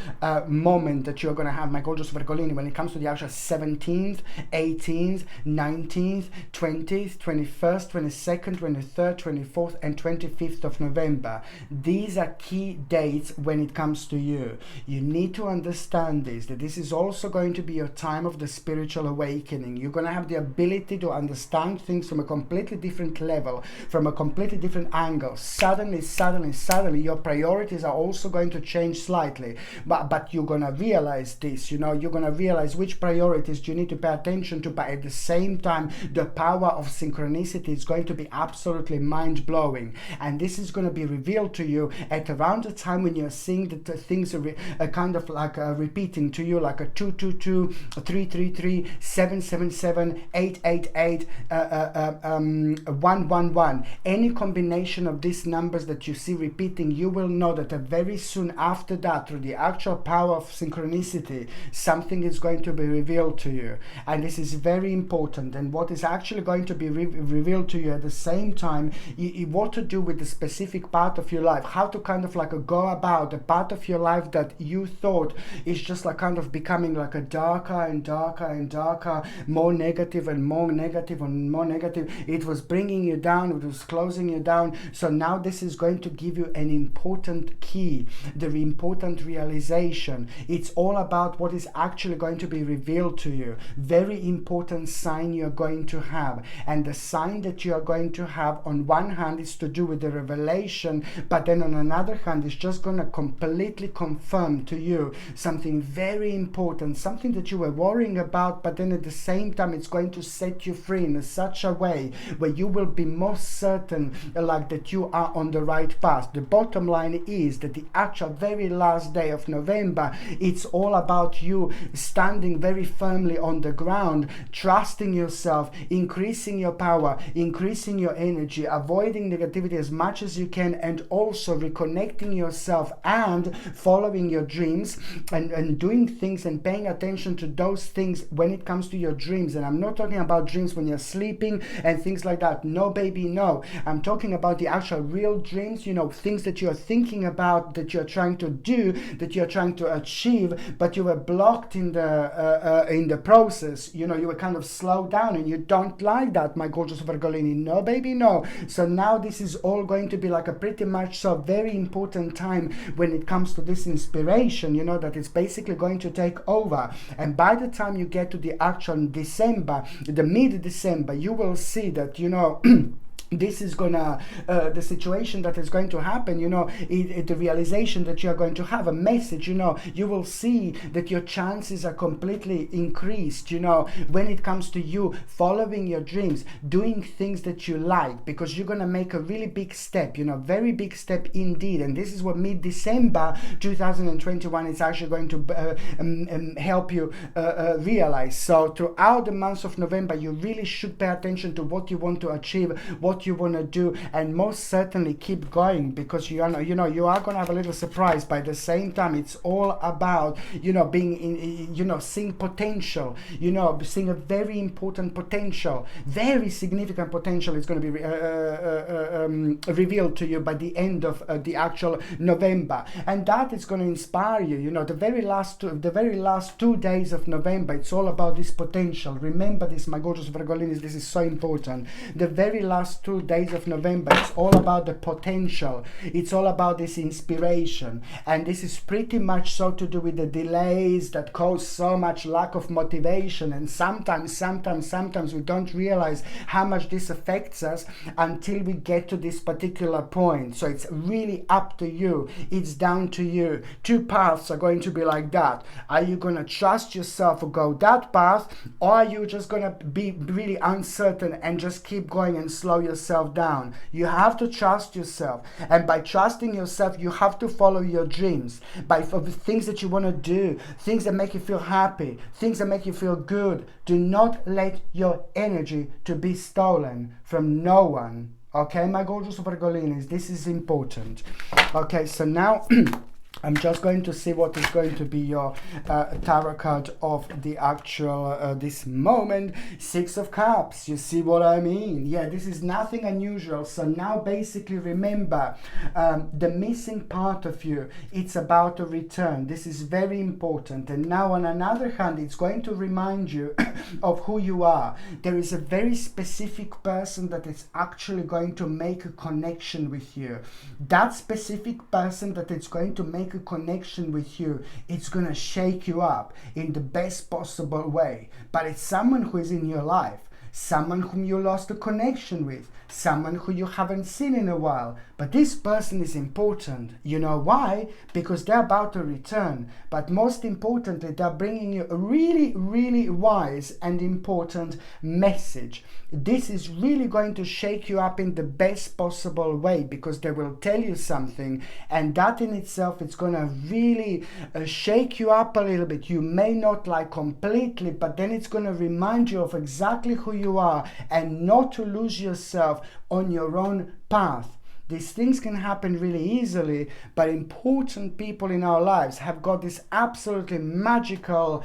moment that you're going to have, my gorgeous Virgolini, when it comes to the actual 17th, 18th, 19th, 20th, 21st, 22nd, 23rd, 24th, and 25th of November. These are key dates when it comes to you. You need to understand this, that this is also going to be your time of the spiritual awakening. You're going to have the ability to understand things from a completely different level, from a completely different angle. Suddenly your priorities are also going to change slightly, but you're gonna realize this, you know, you're gonna realize which priorities you need to pay attention to, but at the same time the power of synchronicity is going to be absolutely mind-blowing, and this is going to be revealed to you at around the time when you're seeing that things are kind of like repeating to you, like a 222, 333, 777, 888, 111. Any combination of these numbers that you see repeating, you will know that very soon after that, through the actual power of synchronicity, something is going to be revealed to you. And this is very important. And what is actually going to be revealed to you at the same time, what to do with the specific part of your life, how to kind of like go about the part of your life that you thought is just like kind of becoming like a darker and darker and darker, more negative and more negative and more negative. It was bringing you down, it was closing you down. So now this is going to give you an important key, the important realization. It's all about what is actually going to be revealed to you. Very important sign you're going to have. And the sign that you are going to have on one hand is to do with the revelation, but then on another hand is just going to completely confirm to you something very important, something that you were worrying about, but then at the same time it's going to set you free in such a way where you will be most certain like that you are on the right path. The bottom line is that the actual very last day of November, it's all about you standing very firmly on the ground, trusting yourself, increasing your power, increasing your energy, avoiding negativity as much as you can, and also reconnecting yourself and following your dreams and doing things and paying attention to those things when it comes to your dreams. And I'm not talking about dreams when you're sleeping and things like that. No, baby, no. I'm talking about the actual real dreams, you know, things that you're thinking about, that you're trying to do, that you're trying to achieve, but you were blocked in the process. You know, you were kind of slowed down, and you don't like that, my gorgeous Virgolini. No, baby, no. So now this is all going to be like a pretty much so very important time when it comes to this inspiration, you know, that it's basically going to take over. And by the time you get to the actual December, the mid-December, you will see that, you know, this is gonna the situation that is going to happen, you know, the realization that you are going to have a message, you know, you will see that your chances are completely increased, you know, when it comes to you following your dreams, doing things that you like, because you're gonna make a really big step, you know, very big step indeed. And this is what mid-December 2021 is actually going to help you realize. So throughout the month of November, you really should pay attention to what you want to achieve, what what you want to do, and most certainly keep going, because you are going to have a little surprise. By the same time, it's all about, being in, seeing potential, seeing a very important potential, very significant potential is going to be revealed to you by the end of the actual November, and that is going to inspire you. The very last 2 days of November, it's all about this potential. Remember this, my gorgeous Virgolinis, this is so important. The very last 2 days of November, it's all about the potential. It's all about this inspiration, and this is pretty much so to do with the delays that cause so much lack of motivation, and sometimes we don't realize how much this affects us until we get to this particular point. So it's really up to you. It's down to you. Two paths are going to be like that. Are you going to trust yourself or go that path, or are you just going to be really uncertain and just keep going and slow yourself down? You have to trust yourself, and by trusting yourself, you have to follow your dreams, by things that you want to do, things that make you feel happy, things that make you feel good. Do not let your energy to be stolen from no one. Okay, my gorgeous Virgolinis, this is important. Okay, so now I'm just going to see what is going to be your tarot card of the actual this moment. Six of Cups. You see what I mean? Yeah, this is nothing unusual. So now basically remember, the missing part of you, it's about to return. This is very important. And now on another hand, it's going to remind you of who you are. There is a very specific person that is actually going to make a connection with you. That specific person that is going to make a connection with you, it's gonna shake you up in the best possible way. But it's someone who is in your life, someone whom you lost a connection with, someone who you haven't seen in a while. But this person is important. You know why? Because they're about to return. But most importantly, they're bringing you a really, really wise and important message. This is really going to shake you up in the best possible way, because they will tell you something, and that in itself, it's going to really shake you up a little bit. You may not like completely, but then it's going to remind you of exactly who you are, and not to lose yourself on your own path. These things can happen really easily, but important people in our lives have got this absolutely magical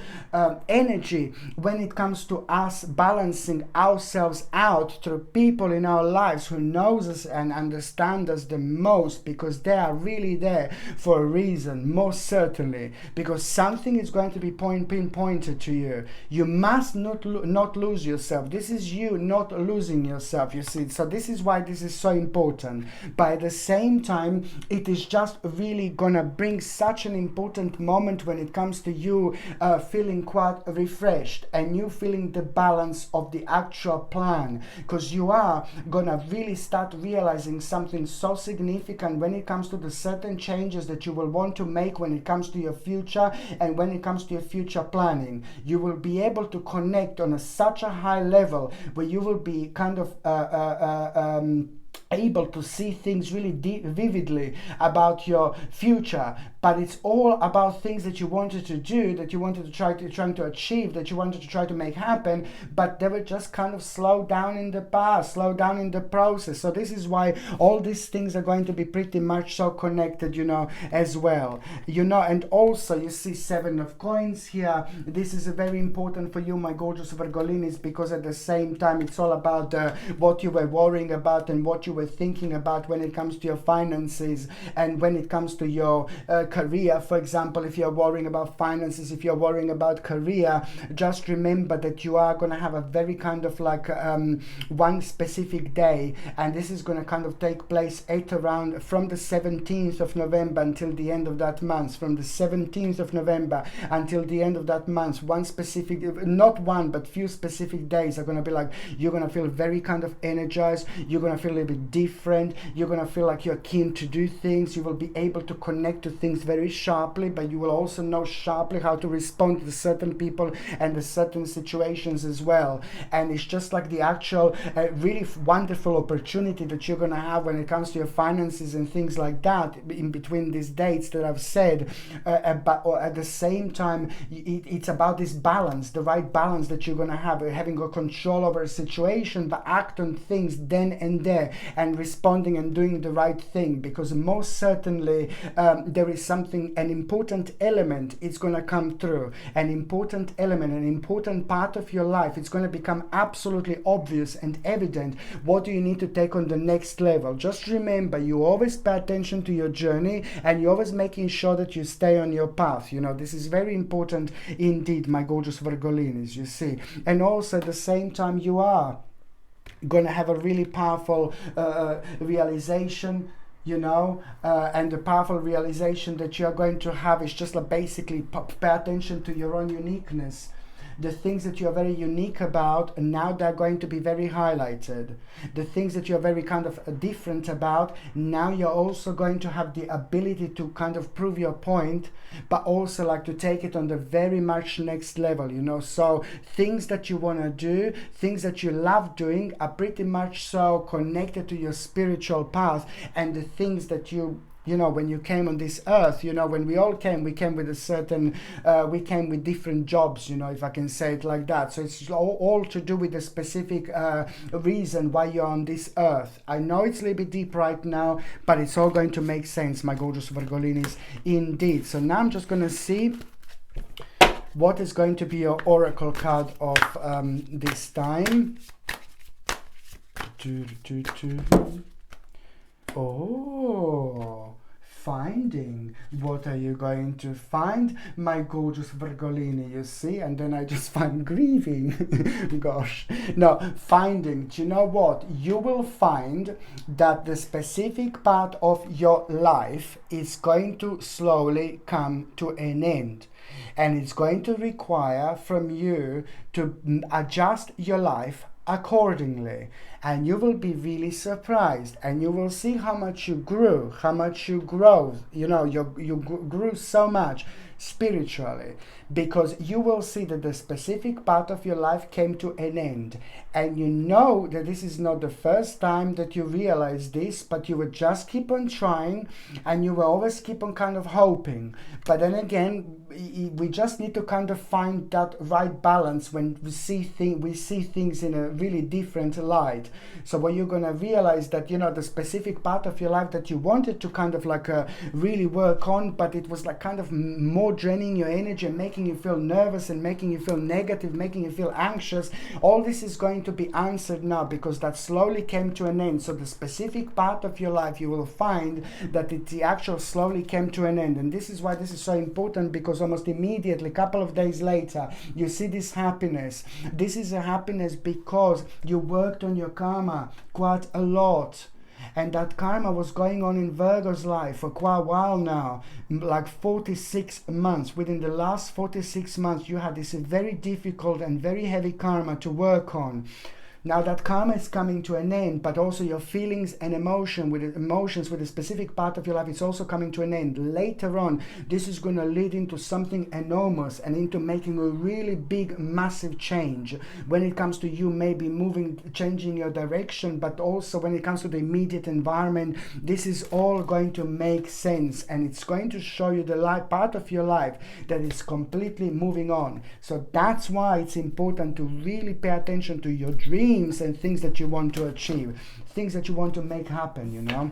energy when it comes to us balancing ourselves out through people in our lives who knows us and understand us the most, because they are really there for a reason, most certainly, because something is going to be pinpointed to you. You must not lose yourself. This is you not losing yourself, you see. So this is why this is so important. By the same time, it is just really gonna bring such an important moment when it comes to you feeling quite refreshed, and you feeling the balance of the actual plan, because you are gonna really start realizing something so significant when it comes to the certain changes that you will want to make when it comes to your future, and when it comes to your future planning. You will be able to connect on such a high level where you will be kind of able to see things really vividly about your future. But it's all about things that you wanted to do, that you wanted to trying to achieve, that you wanted to try to make happen, but they were just kind of slowed down in the past, slowed down in the process. So this is why all these things are going to be pretty much so connected, as well. And also you see Seven of Coins here. This is very important for you, my gorgeous Virgolinis, because at the same time, it's all about what you were worrying about and what you were thinking about when it comes to your finances, and when it comes to your career. For example, if you're worrying about finances, if you're worrying about career, just remember that you are going to have a very kind of like one specific day, and this is going to kind of take place around from the 17th of November until the end of that month. From the 17th of November until the end of that month, one specific, not one, but few specific days are going to be like, you're going to feel very kind of energized, you're going to feel a little bit different, you're going to feel like you're keen to do things, you will be able to connect to things things very sharply, but you will also know sharply how to respond to certain people and the certain situations as well. And it's just like the actual really wonderful opportunity that you're going to have when it comes to your finances and things like that in between these dates that I've said. But at the same time, it's about this balance, the right balance that you're going to have, having a control over a situation, but act on things then and there and responding and doing the right thing, because most certainly there is something, an important element, it's going to come through, an important element, an important part of your life. It's going to become absolutely obvious and evident. What do you need to take on the next level? Just remember, you always pay attention to your journey, and you're always making sure that you stay on your path. You know, this is very important indeed, my gorgeous Virgolinis, you see. And also at the same time, you are going to have a really powerful realization, you know, and the powerful realization that you are going to have is just like basically pay attention to your own uniqueness. The things that you're very unique about, and now they're going to be very highlighted. The things that you're very kind of different about, now you're also going to have the ability to kind of prove your point, but also like to take it on the very much next level, you know. So things that you want to do, things that you love doing are pretty much so connected to your spiritual path, and the things that you know, when you came on this earth, you know, when we all came, we came with a certain, we came with different jobs, you know, if I can say it like that. So it's all to do with a specific reason why you're on this earth. I know it's a little bit deep right now, but it's all going to make sense, my gorgeous Virgolinis, indeed. So now I'm just going to see what is going to be your oracle card of this time. Oh, finding. What are you going to find, my gorgeous Virgolini, you see? And then I just find grieving. Gosh. No, finding. Do you know what? You will find that the specific part of your life is going to slowly come to an end. And it's going to require from you to adjust your life accordingly, and you will be really surprised, and you will see how much you grew, how much you grow. You know, you grew so much spiritually, because you will see that the specific part of your life came to an end, and you know that this is not the first time that you realize this, but you would just keep on trying, and you will always keep on kind of hoping. But then again, we just need to kind of find that right balance when we see things in a really different light. So when you're going to realize that, you know, the specific part of your life that you wanted to kind of like really work on, but it was like kind of more draining your energy and making you feel nervous and making you feel negative, making you feel anxious, all this is going to be answered now, because that slowly came to an end. So the specific part of your life, you will find that the actual slowly came to an end. And this is why this is so important, because almost immediately, a couple of days later, you see this happiness. This is a happiness because you worked on your karma quite a lot. And that karma was going on in Virgo's life for quite a while now, like 46 months. Within the last 46 months, you had this very difficult and very heavy karma to work on. Now that karma is coming to an end, but also your feelings and emotions with a specific part of your life is also coming to an end. Later on, this is going to lead into something enormous and into making a really big, massive change when it comes to you maybe changing your direction, but also when it comes to the immediate environment. This is all going to make sense, and it's going to show you the part of your life that is completely moving on. So that's why it's important to really pay attention to your dreams and things that you want to achieve, things that you want to make happen, you know.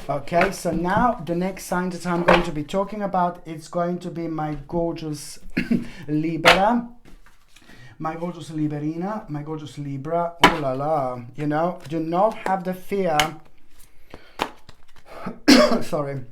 Okay, so now the next sign that I'm going to be talking about, it's going to be my gorgeous Libra, my gorgeous Liberina, my gorgeous Libra. Oh la la, you know, do not have the fear sorry,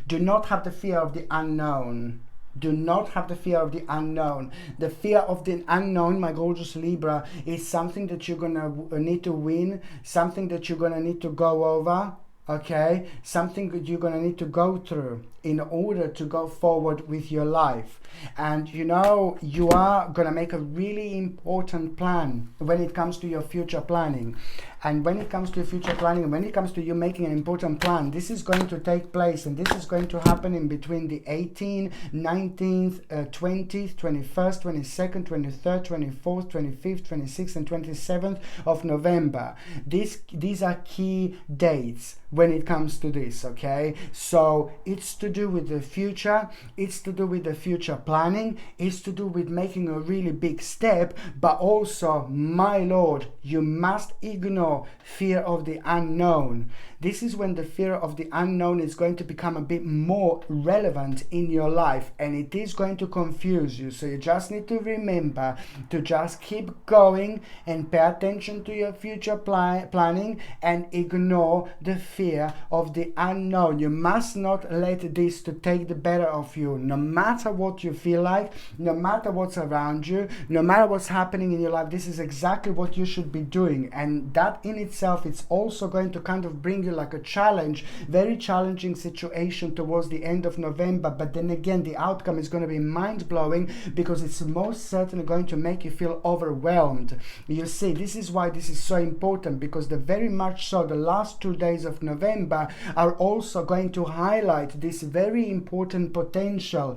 do not have the fear of the unknown. Do not have the fear of the unknown. The fear of the unknown, my gorgeous Libra, is something that you're going to need to win, something that you're going to need to go over, okay? Something that you're going to need to go through. in order to go forward with your life. And you know, you are gonna make a really important plan when it comes to your future planning. And when it comes to future planning, and when it comes to you making an important plan, this is going to take place, and this is going to happen in between the 18th, 19th, 20th, 21st, 22nd, 23rd, 24th, 25th, 26th, and 27th of November. These are key dates when it comes to this, okay? So it's to do with the future, it's to do with the future planning, it's to do with making a really big step, but also, my Lord, you must ignore fear of the unknown. This is when the fear of the unknown is going to become a bit more relevant in your life, and it is going to confuse you. So you just need to remember to just keep going and pay attention to your future planning and ignore the fear of the unknown. You must not let this to take the better of you. No matter what you feel like, no matter what's around you, no matter what's happening in your life, this is exactly what you should be doing. And that in itself, it's also going to kind of bring you like a challenge, very challenging situation towards the end of November. But then again, the outcome is going to be mind-blowing, because it's most certainly going to make you feel overwhelmed. You see, this is why this is so important, because the very much so the last 2 days of November are also going to highlight this very important potential,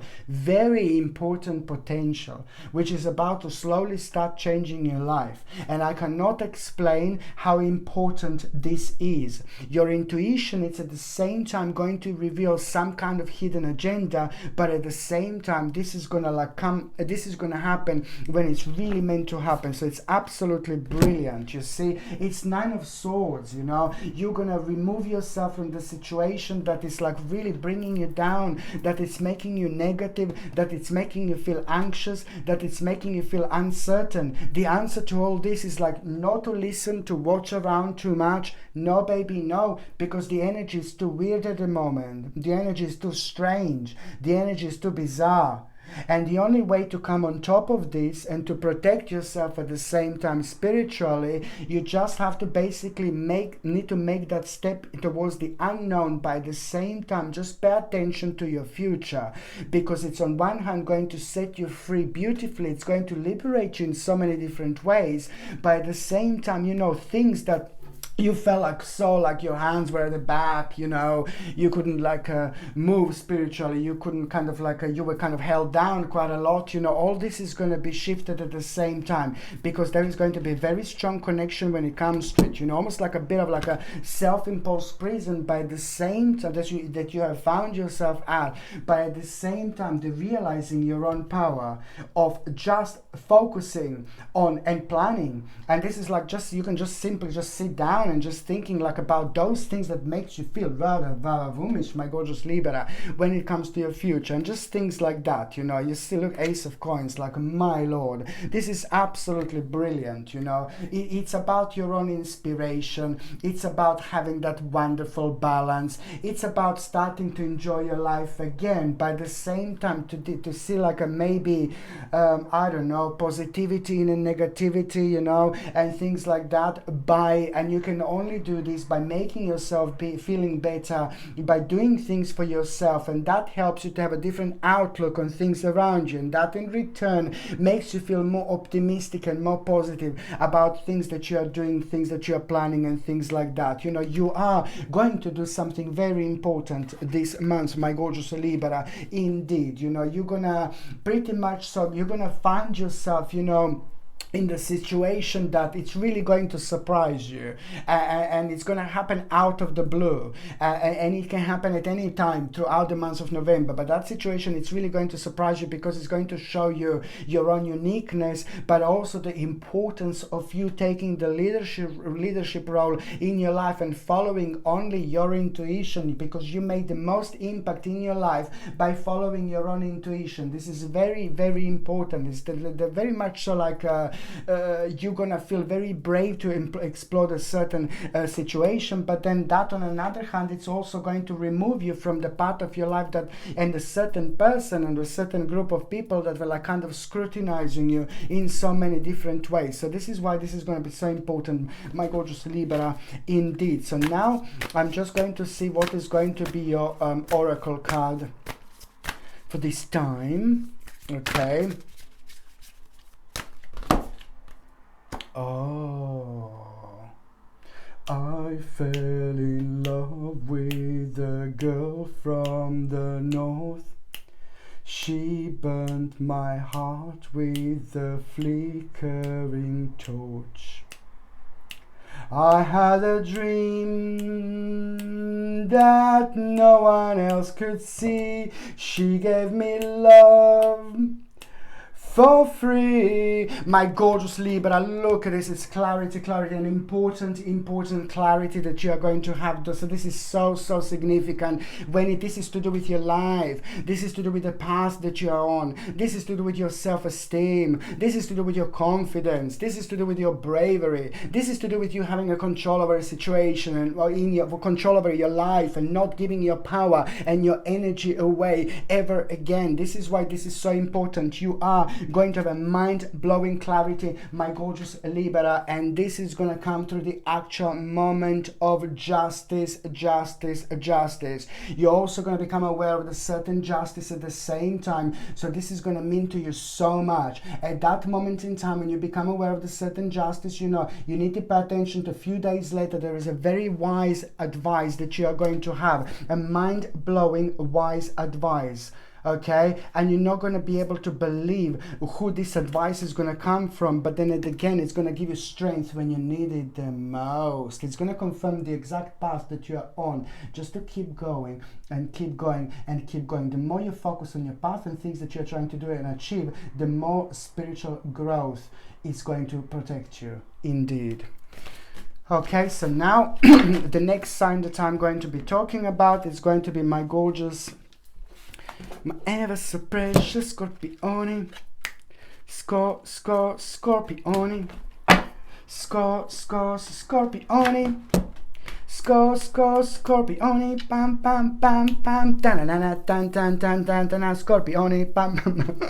which is about to slowly start changing your life. And I cannot explain how important this is. Your intuition, it's at the same time going to reveal some kind of hidden agenda, but at the same time, this is gonna happen when it's really meant to happen. So it's absolutely brilliant. You see, it's Nine of Swords. You know, you're gonna remove yourself from the situation that is like really bringing you down, that it's making you negative, that it's making you feel anxious, that it's making you feel uncertain. The answer to all this is like not to listen, to watch around too much. No, baby, no, because the energy is too weird at the moment. The energy is too strange. The energy is too bizarre. And the only way to come on top of this and to protect yourself at the same time spiritually, you just have to basically need to make that step towards the unknown. By the same time, just pay attention to your future, because it's on one hand going to set you free beautifully. It's going to liberate you in so many different ways. But at the same time, you know, things that you felt like your hands were at the back, you know, you couldn't move spiritually, you couldn't you were kind of held down quite a lot, you know, all this is going to be shifted at the same time, because there is going to be a very strong connection when it comes to it, you know, almost like a bit of like a self-imposed prison by the same time that you have found yourself at, but at the same time the realizing your own power of just focusing on and planning. And this is like you can just simply just sit down and just thinking like about those things that makes you feel rather woomish, my gorgeous Libra, when it comes to your future, and just things like that. You know, you see, look, Ace of Coins, like, my Lord, this is absolutely brilliant. You know, it's about your own inspiration, it's about having that wonderful balance, it's about starting to enjoy your life again, by the same time to see like a maybe I don't know, positivity in a negativity, you know, and things like that. And you can only do this by making yourself feeling better, by doing things for yourself, and that helps you to have a different outlook on things around you, and that in return makes you feel more optimistic and more positive about things that you are doing, things that you are planning, and things like that. You know, you are going to do something very important this month, my gorgeous Libra, indeed. You know, you're gonna pretty much, so you're gonna find yourself, you know, in the situation that it's really going to surprise you, and it's going to happen out of the blue, and it can happen at any time throughout the month of November. But that situation, it's really going to surprise you, because it's going to show you your own uniqueness, but also the importance of you taking the leadership role in your life and following only your intuition, because you made the most impact in your life by following your own intuition. This is very, very important. It's the very much so like you're gonna feel very brave to explore a certain situation, but then that on another hand, it's also going to remove you from the part of your life that, and a certain person and a certain group of people that were like kind of scrutinizing you in so many different ways. So this is why this is going to be so important, my gorgeous Libra, indeed. So now I'm just going to see what is going to be your oracle card for this time. Okay. Oh, I fell in love with a girl from the north. She burnt my heart with a flickering torch. I had a dream that no one else could see. She gave me love for free. My gorgeous Libra, look at this. It's clarity, an important clarity that you are going to have. So this is so significant. This is to do with your life. This is to do with the path that you are on. This is to do with your self-esteem. This is to do with your confidence. This is to do with your bravery. This is to do with you having a control over a situation and control over your life and not giving your power and your energy away ever again. This is why this is so important. You are going to have a mind-blowing clarity, my gorgeous Libra, and this is going to come through the actual moment of justice. You're also going to become aware of the certain justice at the same time. So this is going to mean to you so much. At that moment in time, when you become aware of the certain justice, you know, you need to pay attention to a few days later. There is a very wise advice that you are going to have, a mind-blowing wise advice. Okay, and you're not going to be able to believe who this advice is going to come from, but then again, it's going to give you strength when you need it the most. It's going to confirm the exact path that you are on, just to keep going and keep going and keep going. The more you focus on your path and things that you're trying to do and achieve, the more spiritual growth is going to protect you, indeed. Okay, so now the next sign that I'm going to be talking about is going to be my gorgeous, my ever so precious Scorpione. Scorpione. Scorpione. Scorpione, pam pam pam pam, tan tan tan tan tan tan, Scorpione, pam pam.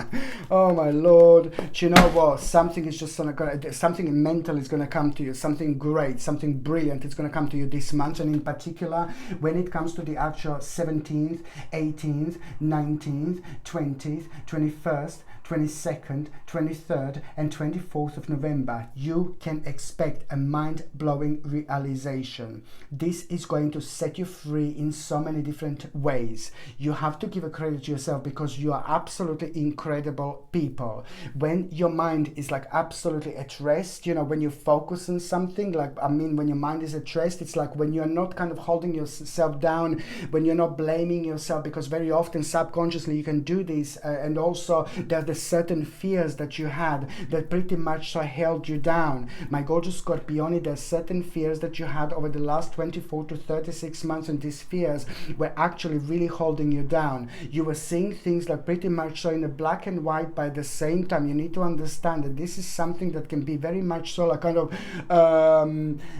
Oh my Lord! Do you know what? Something is just something mental is gonna come to you. Something great, something brilliant is gonna come to you this month, and in particular, when it comes to the actual 17th, 18th, 19th, 20th, 21st. 22nd, 23rd and 24th of November, you can expect a mind-blowing realization. This is going to set you free in so many different ways. You have to give a credit to yourself because you are absolutely incredible people. When your mind is like absolutely at rest, you know, when you focus on something, when your mind is at rest, it's like when you're not kind of holding yourself down, when you're not blaming yourself, because very often subconsciously you can do this, and also there's the certain fears that you had that pretty much so held you down. My gorgeous Scorpione, there's certain fears that you had over the last 24 to 36 months, and these fears were actually really holding you down. You were seeing things like pretty much so in a black and white, but at the same time you need to understand that this is something that can be very much so like kind of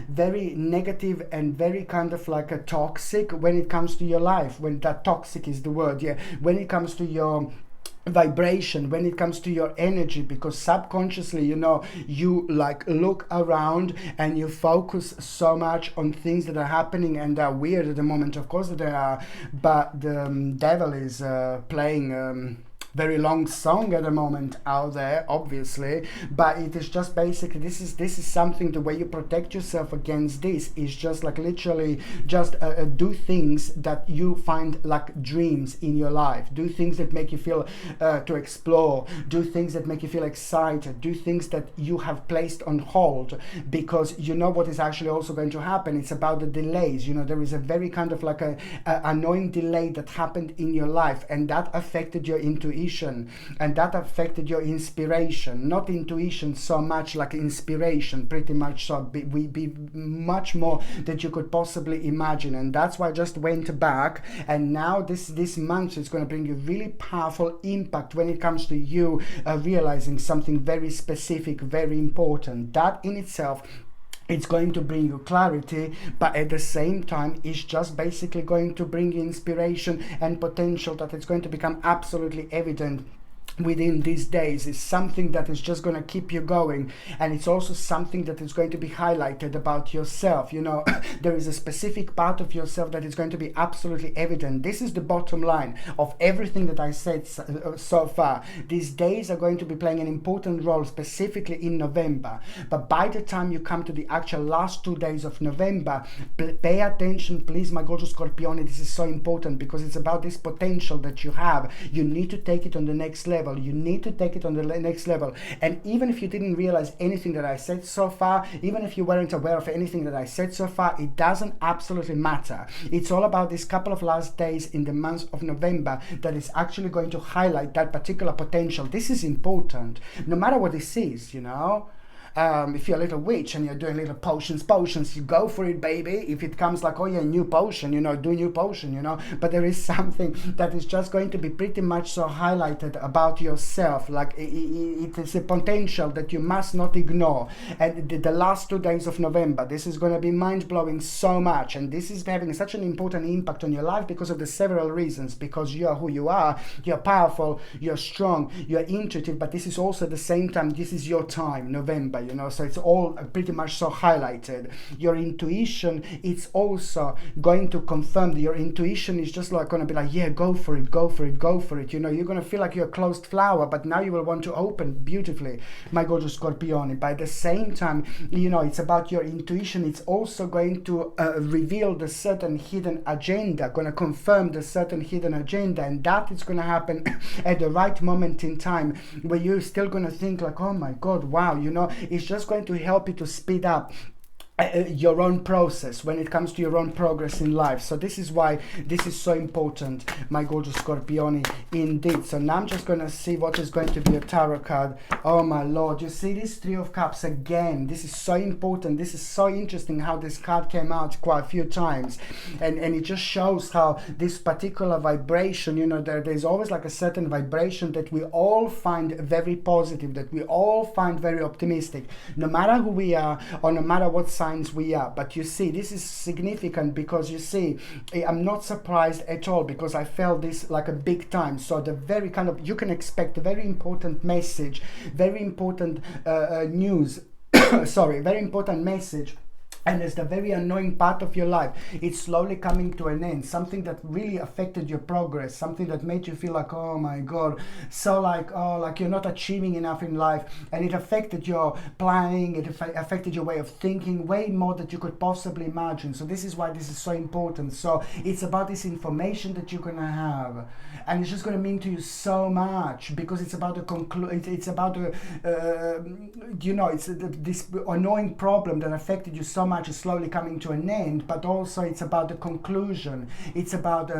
very negative and very kind of like a toxic when it comes to your life, when that toxic is the word, yeah, when it comes to your vibration, when it comes to your energy, because subconsciously, you know, you like look around and you focus so much on things that are happening and are weird at the moment. Of course they are, but the devil is playing very long song at the moment out there, obviously, but it is just basically this is something. The way you protect yourself against this is just like literally just do things that you find like dreams in your life, do things that make you feel to explore, do things that make you feel excited, do things that you have placed on hold, because you know what is actually also going to happen. It's about the delays. You know, there is a very kind of like a annoying delay that happened in your life, and that affected your intuition. intuition, and that affected your inspiration. Not intuition so much, like inspiration, pretty much. So we be much more that you could possibly imagine, and that's why I just went back. And now this month is going to bring you really powerful impact when it comes to you realizing something very specific, very important. That in itself, it's going to bring you clarity, but at the same time, it's just basically going to bring you inspiration and potential that it's going to become absolutely evident within these days. Is something that is just going to keep you going, and it's also something that is going to be highlighted about yourself. You know, there is a specific part of yourself that is going to be absolutely evident. This is the bottom line of everything that I said so far. These days are going to be playing an important role, specifically in November, but by the time you come to the actual last 2 days of November, pay attention, please, my gorgeous Scorpione. This is so important because it's about this potential that you have. You need to take it on the next level. You need to take it on the next level. And even if you didn't realize anything that I said so far, even if you weren't aware of anything that I said so far, it doesn't absolutely matter. It's all about this couple of last days in the month of November that is actually going to highlight that particular potential. This is important, no matter what this is, you know. If you're a little witch and you're doing little potions, you go for it, baby. If it comes like, oh yeah, new potion, you know, do new potion, you know. But there is something that is just going to be pretty much so highlighted about yourself. Like it is a potential that you must not ignore. And the last 2 days of November, this is going to be mind-blowing so much. And this is having such an important impact on your life because of the several reasons. Because you are who you are, you're powerful, you're strong, you're intuitive, but this is also at the same time, this is your time, November. You know, so it's all pretty much so highlighted. Your intuition, it's also going to confirm that your intuition is just like going to be like, yeah, go for it, go for it, go for it. You know, you're going to feel like you're a closed flower, but now you will want to open beautifully, my gorgeous Scorpione. But at the same time, you know, it's about your intuition. It's also going to reveal the certain hidden agenda, going to confirm the certain hidden agenda, and that is going to happen at the right moment in time, where you're still going to think like, oh my God, wow, you know. It's just going to help you to speed up your own process when it comes to your own progress in life. So this is why this is so important, my gorgeous Scorpione, indeed. So now I'm just going to see what is going to be a tarot card. Oh my Lord, you see this Three of Cups again. This is so important. This is so interesting how this card came out quite a few times, and it just shows how this particular vibration, you know, there's always like a certain vibration that we all find very positive, that we all find very optimistic, no matter who we are or no matter what sign we are. But you see, this is significant because you see, I'm not surprised at all because I felt this like a big time. So the very kind of, you can expect a very important message, very important news, sorry, very important message. And there's the very annoying part of your life. It's slowly coming to an end. Something that really affected your progress. Something that made you feel like, oh my God. So like, oh, like you're not achieving enough in life. And it affected your planning. It affected your way of thinking way more than you could possibly imagine. So this is why this is so important. So it's about this information that you're going to have. And it's just going to mean to you so much because it's about the it's about the, you know, it's this annoying problem that affected you so much is slowly coming to an end, but also it's about the conclusion. It's about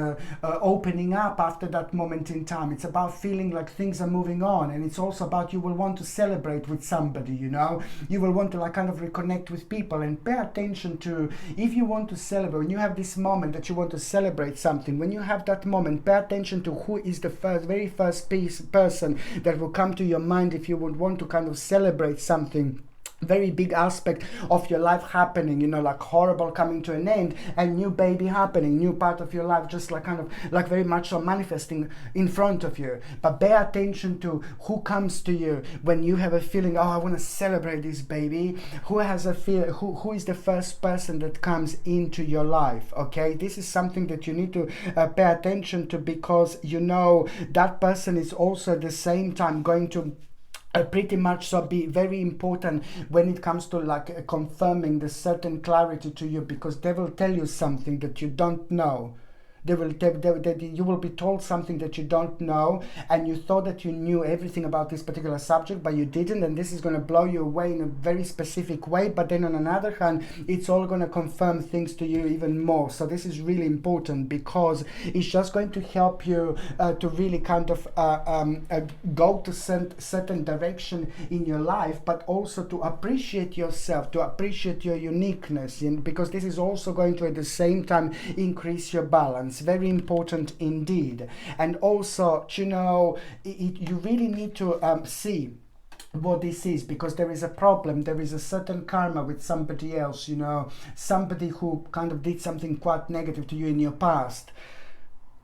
opening up after that moment in time. It's about feeling like things are moving on, and it's also about you will want to celebrate with somebody, you know. You will want to like kind of reconnect with people and pay attention to, if you want to celebrate, when you have this moment that you want to celebrate something, when you have that moment, pay attention to who is the very first person that will come to your mind if you would want to kind of celebrate something. Very big aspect of your life happening, you know, like horrible coming to an end, and new baby happening, new part of your life just like kind of like very much so manifesting in front of you. But pay attention to who comes to you when you have a feeling, oh, I want to celebrate this baby. Who has a feel, who is the first person that comes into your life? Okay, this is something that you need to pay attention to, because you know that person is also at the same time going to pretty much so be very important when it comes to like confirming the certain clarity to you, because they will tell you something that you don't know. You will be told something that you don't know, and you thought that you knew everything about this particular subject, but you didn't, and this is going to blow you away in a very specific way. But then on another hand, it's all going to confirm things to you even more. So this is really important, because it's just going to help you to really kind of go to certain direction in your life, but also to appreciate yourself, to appreciate your uniqueness, because this is also going to at the same time increase your balance. Very important indeed. And also, you know, you really need to see what this is, because there is a problem, there is a certain karma with somebody else, you know, somebody who kind of did something quite negative to you in your past.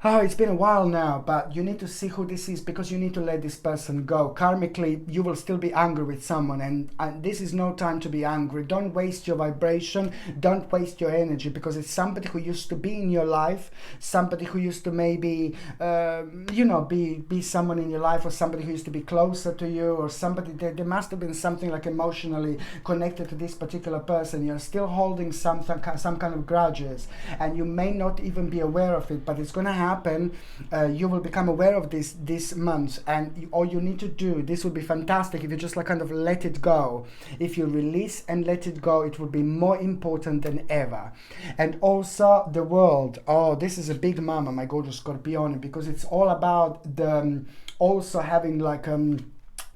Oh, it's been a while now, but you need to see who this is, because you need to let this person go. Karmically, you will still be angry with someone, and this is no time to be angry. Don't waste your vibration, don't waste your energy, because it's somebody who used to be in your life, somebody who used to maybe, you know, be someone in your life, or somebody who used to be closer to you, or somebody, there must have been something like emotionally connected to this particular person. You're still holding some kind of grudges, and you may not even be aware of it, but it's going to happen. You will become aware of this month, and all you need to do, this would be fantastic if you just like kind of let it go. If you release and let it go, it will be more important than ever. And also the world. Oh, this is a big mama, my gorgeous Scorpione, because it's all about the also having like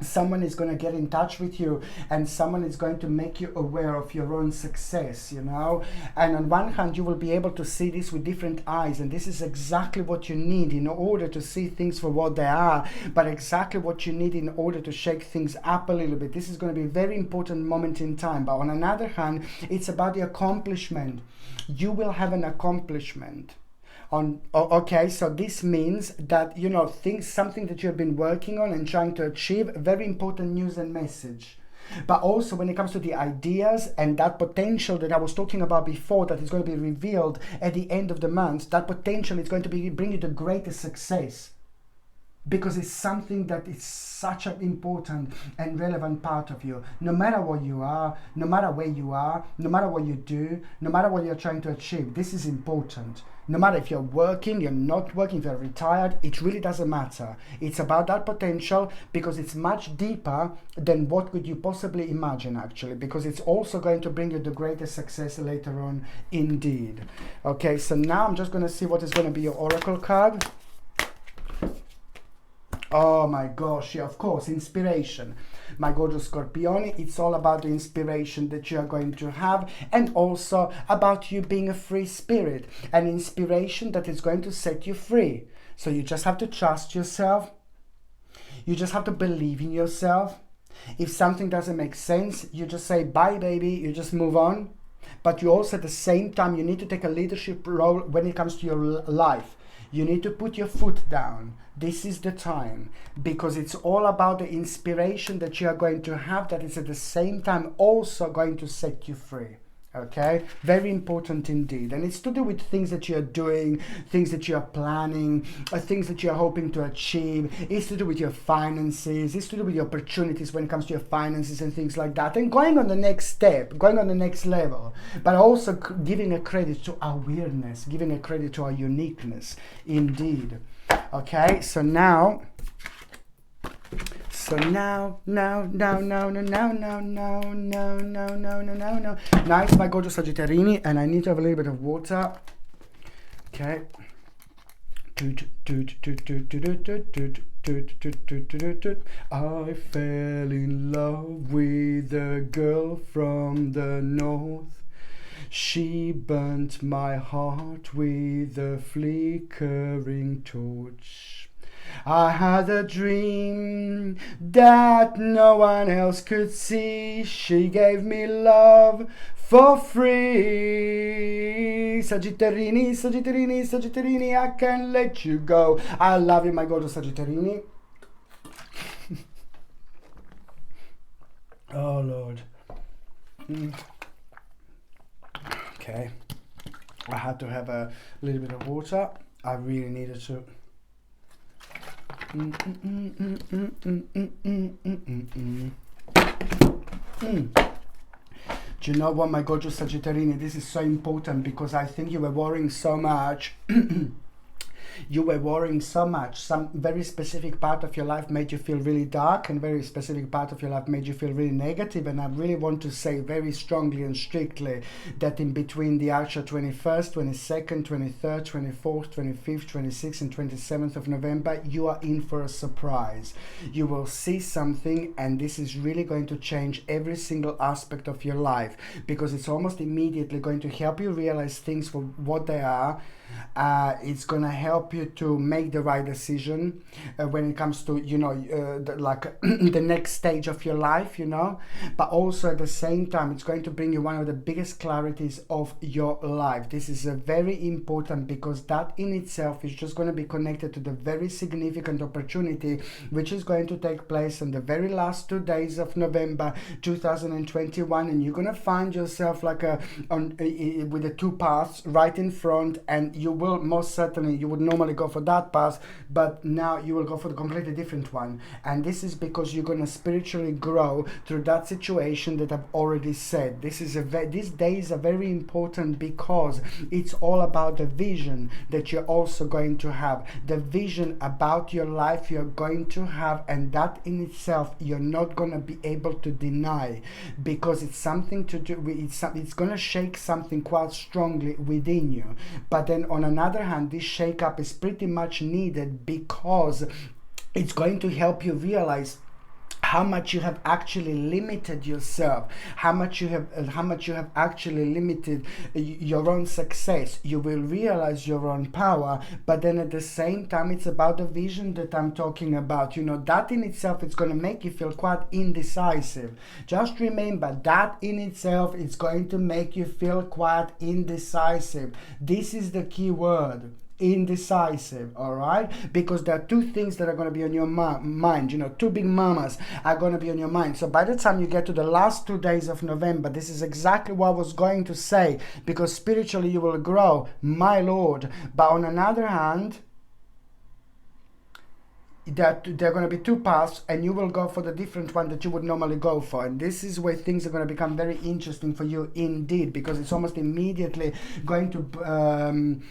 someone is going to get in touch with you, and someone is going to make you aware of your own success, you know. And on one hand, you will be able to see this with different eyes, and this is exactly what you need in order to see things for what they are, but exactly what you need in order to shake things up a little bit. This is going to be a very important moment in time. But on another hand, it's about the accomplishment. You will have an accomplishment. Okay, so this means that, you know, something that you have been working on and trying to achieve, very important news and message. But also when it comes to the ideas and that potential that I was talking about before, that is going to be revealed at the end of the month, that potential is going to bring you the greatest success, because it's something that is such an important and relevant part of you. No matter what you are, no matter where you are, no matter what you do, no matter what you're trying to achieve, this is important. No matter if you're working, you're not working, if you're retired, it really doesn't matter. It's about that potential, because it's much deeper than what could you possibly imagine, actually, because it's also going to bring you the greatest success later on indeed. Okay, so now I'm just going to see what is going to be your oracle card. Oh my gosh, yeah, of course, inspiration. My gorgeous Scorpione, it's all about the inspiration that you are going to have, and also about you being a free spirit, an inspiration that is going to set you free. So you just have to trust yourself. You just have to believe in yourself. If something doesn't make sense, you just say, bye baby, you just move on. But you also at the same time, you need to take a leadership role when it comes to your life. You need to put your foot down. This is the time, because it's all about the inspiration that you are going to have, that is at the same time also going to set you free. Okay, very important indeed. And it's to do with things that you're doing, things that you're planning, things that you're hoping to achieve. It's to do with your finances, it's to do with your opportunities when it comes to your finances and things like that, and going on the next step, going on the next level, but also giving a credit to our weirdness, giving a credit to our uniqueness indeed. Okay, so now nice, my gorgeous Sagittarini, and I need to have a little bit of water. Okay. I fell in love with a girl from the north. She burnt my heart with a flickering torch. I had a dream that no one else could see. She gave me love for free. Sagittarini, Sagittarini, Sagittarini, I can't let you go. I love you, my gorgeous Sagittarini. Oh, Lord. Okay. I had to have a little bit of water. I really needed to. Do you know what, my gorgeous Sagittarini, this is so important, because I think you were worrying so much You were worrying so much. Some very specific part of your life made you feel really dark, and very specific part of your life made you feel really negative. And I really want to say very strongly and strictly that in between the actual 21st, 22nd, 23rd, 24th, 25th, 26th and 27th of November, you are in for a surprise. You will see something, and this is really going to change every single aspect of your life, because it's almost immediately going to help you realize things for what they are. It's going to help you to make the right decision when it comes to, you know, the next stage of your life, you know. But also at the same time, it's going to bring you one of the biggest clarities of your life. This is a very important, because that in itself is just going to be connected to the very significant opportunity which is going to take place on the very last 2 days of November 2021, and you're going to find yourself like with the two paths right in front, and you will most certainly, you would normally go for that path, but now you will go for the completely different one. And this is because you're going to spiritually grow through that situation that I've already said. These days are very important, because it's all about the vision that you're also going to have, the vision about your life you're going to have, and that in itself you're not going to be able to deny, because it's something to do with, it's going to shake something quite strongly within you. But then on another hand, this shake-up is pretty much needed, because it's going to help you realize how much you have actually limited yourself, how much you have actually limited your own success. You will realize your own power, but then at the same time, it's about the vision that I'm talking about. You know, that in itself, it's going to make you feel quite indecisive. Just remember, that in itself is going to make you feel quite indecisive. This is the key word. Indecisive. All right, because there are two things that are going to be on your mind. You know, two big mamas are going to be on your mind. So by the time you get to the last 2 days of November, this is exactly what I was going to say, because spiritually you will grow, my lord. But on another hand, that there are going to be two paths, and you will go for the different one that you would normally go for. And this is where things are going to become very interesting for you indeed, because it's almost immediately going to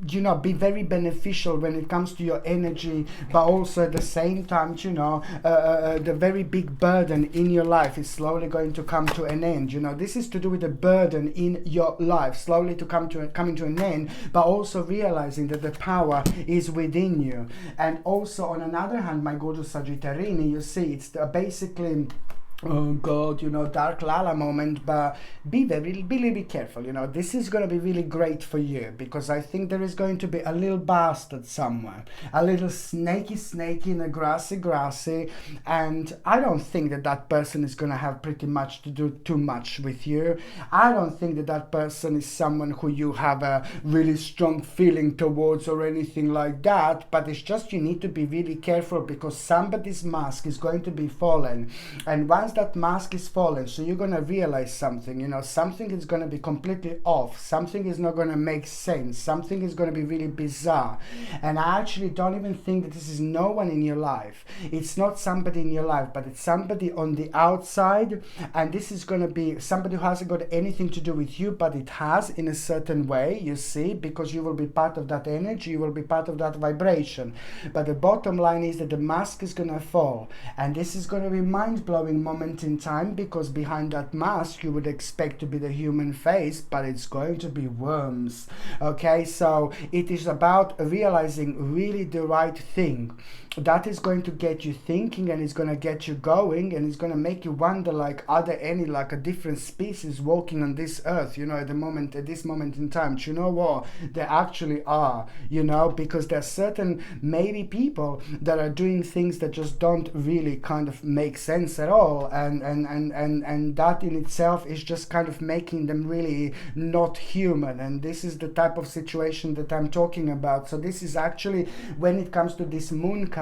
you know, be very beneficial when it comes to your energy, but also at the same time, you know, the very big burden in your life is slowly going to come to an end. You know, this is to do with the burden in your life slowly to coming to an end, but also realizing that the power is within you. And also on another hand, my gorgeous Sagittarini, you see, it's basically, oh God, you know, dark lala moment, but be careful. You know, this is going to be really great for you, because I think there is going to be a little bastard somewhere, a little snaky in a grassy, and I don't think that person is going to have pretty much to do too much with you. I don't think that person is someone who you have a really strong feeling towards or anything like that, but it's just you need to be really careful, because somebody's mask is going to be fallen, and once that mask is fallen, so you're going to realize something. You know, something is going to be completely off, something is not going to make sense, something is going to be really bizarre. And I actually don't even think that this is no one in your life. It's not somebody in your life, but it's somebody on the outside, and this is going to be somebody who hasn't got anything to do with you, but it has in a certain way, you see, because you will be part of that energy, you will be part of that vibration. But the bottom line is that the mask is going to fall, and this is going to be mind-blowing moment in time, because behind that mask you would expect to be the human face, but it's going to be worms. Okay, so it is about realizing really the right thing that is going to get you thinking, and it's going to get you going, and it's going to make you wonder, like, are there any like a different species walking on this earth, you know, at this moment in time? Do you know what? There actually are, you know, because there are certain maybe people that are doing things that just don't really kind of make sense at all, and that in itself is just kind of making them really not human. And this is the type of situation that I'm talking about. So this is actually, when it comes to this moon card,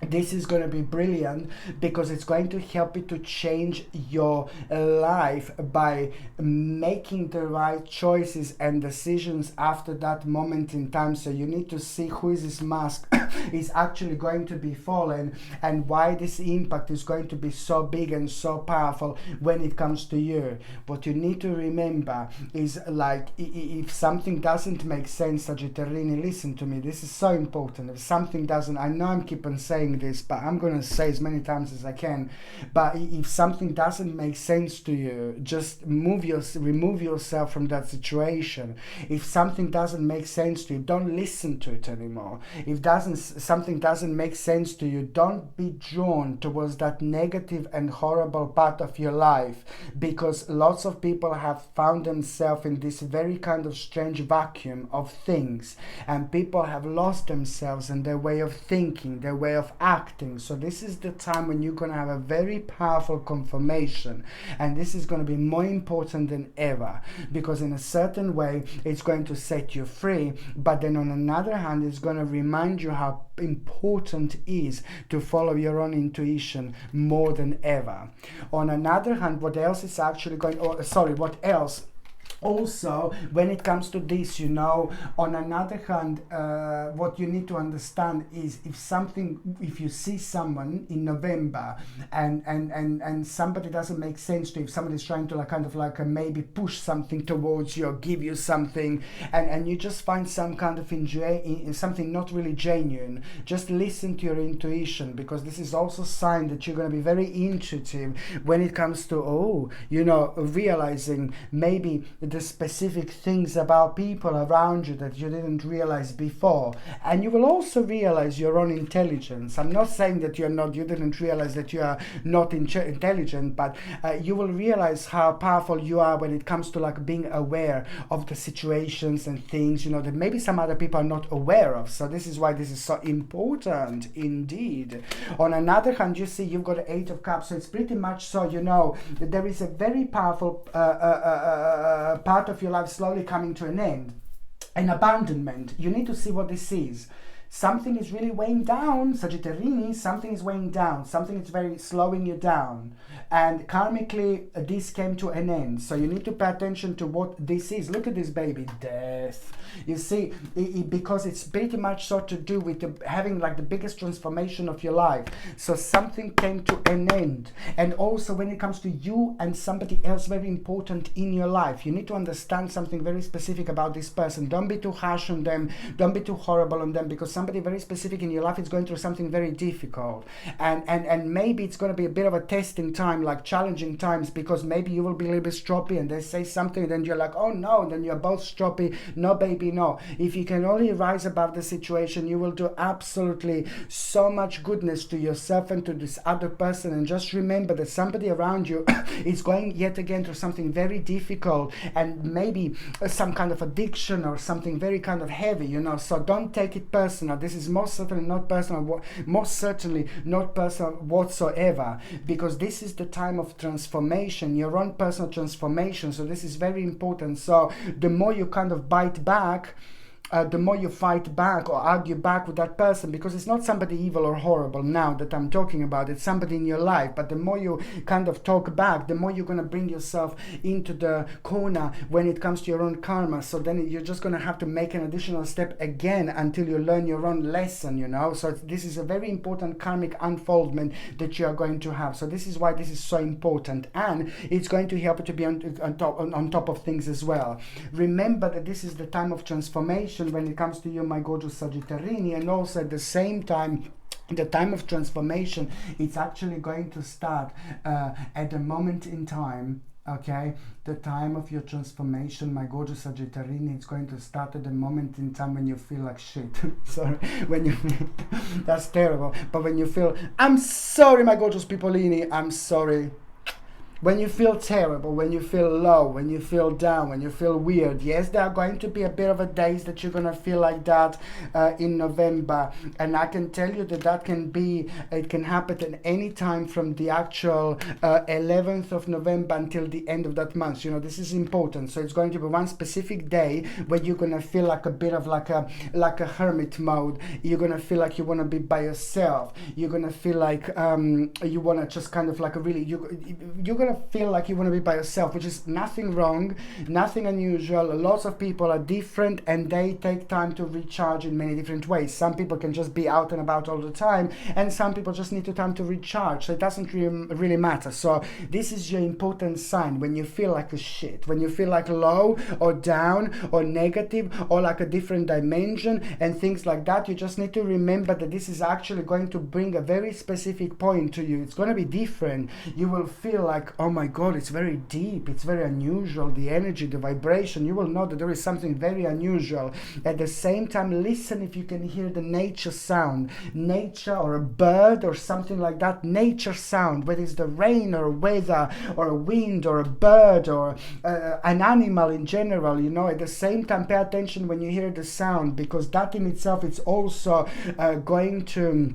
This is going to be brilliant because it's going to help you to change your life by making the right choices and decisions after that moment in time. So you need to see who is this mask is actually going to be fallen, and why this impact is going to be so big and so powerful when it comes to you. What you need to remember is, like, if something doesn't make sense, Sagittarius, listen to me, this is so important. If something doesn't, I know I'm keep on saying this, but I'm going to say as many times as I can, but if something doesn't make sense to you, just remove yourself from that situation. If something doesn't make sense to you, don't listen to it anymore. If something doesn't make sense to you, don't be drawn towards that negative and horrible part of your life, because lots of people have found themselves in this very kind of strange vacuum of things, and people have lost themselves in their way of thinking, their way of acting. So this is the time when you're going to have a very powerful confirmation, and this is going to be more important than ever, because in a certain way it's going to set you free, but then on another hand it's going to remind you how important it is to follow your own intuition more than ever. On another hand, what else also, when it comes to this, on another hand, what you need to understand is, if you see someone in November and somebody doesn't make sense to you, if somebody's trying to maybe push something towards you or give you something, and you just find some kind of something not really genuine, just listen to your intuition, because this is also a sign that you're going to be very intuitive when it comes to, realizing maybe the specific things about people around you that you didn't realize before. And you will also realize your own intelligence. I'm not saying that you didn't realize that you are not intelligent, but you will realize how powerful you are when it comes to being aware of the situations and things, that maybe some other people are not aware of. So this is why this is so important indeed. On another hand, you see you've got the 8 of Cups, so it's pretty much so, that there is a very powerful part of your life slowly coming to an end. An abandonment. You need to see what this is. Something is really weighing down, Sagittarius, something is weighing down, something is very slowing you down. And karmically, this came to an end. So you need to pay attention to what this is. Look at this baby, death. You see, because it's pretty much so to do with having the biggest transformation of your life. So something came to an end. And also when it comes to you and somebody else very important in your life, you need to understand something very specific about this person. Don't be too harsh on them. Don't be too horrible on them, because somebody very specific in your life is going through something very difficult. And maybe it's going to be a bit of a testing time, challenging times, because maybe you will be a little bit stroppy and they say something, then you're like, oh no, and then you're both stroppy. No, baby, no. If you can only rise above the situation, you will do absolutely so much goodness to yourself and to this other person. And just remember that somebody around you is going yet again through something very difficult, and maybe some kind of addiction or something very kind of heavy, so don't take it personal. This is most certainly not personal whatsoever, because this is the time of transformation, your own personal transformation. So this is very important. So the more you kind of bite back, the more you fight back or argue back with that person, because it's not somebody evil or horrible now that I'm talking about, it's somebody in your life. But the more you kind of talk back, the more you're going to bring yourself into the corner when it comes to your own karma. So then you're just going to have to make an additional step again until you learn your own lesson, So this is a very important karmic unfoldment that you are going to have. So this is why this is so important, and it's going to help you to be on top of things as well. Remember that this is the time of transformation when it comes to you, my gorgeous Sagittarius, and also at the same time, the time of transformation, it's actually going to start at a moment in time. Okay, the time of your transformation, my gorgeous Sagittarius, it's going to start at the moment in time when you feel like shit. Sorry, when you that's terrible. But when you feel, I'm sorry, my gorgeous Pipolini, I'm sorry. when you feel terrible, when you feel low, when you feel down, when you feel weird, yes, there are going to be a bit of a days that you're going to feel like that in November. And I can tell you that that can be, it can happen at any time from the actual 11th of November until the end of that month. You know, this is important. So it's going to be one specific day where you're going to feel like a bit of like a hermit mode. You're going to feel like you want to be by yourself. You're going to feel like you want to just kind of like a really, you're going to feel like you want to be by yourself, which is nothing wrong, nothing unusual. Lots of people are different and they take time to recharge in many different ways. Some people can just be out and about all the time, and some people just need time to recharge. So it doesn't really matter. So this is your important sign. When you feel like a shit, when you feel like low or down or negative or like a different dimension and things like that, you just need to remember that this is actually going to bring a very specific point to you. It's going to be different. You will feel like, oh my God, it's very deep, it's very unusual, the energy, the vibration. You will know that there is something very unusual. At the same time, listen if you can hear the nature sound, nature or a bird or something like that, nature sound, whether it's the rain or weather or a wind or a bird or an animal in general. You know, at the same time, pay attention when you hear the sound, because that in itself is also going to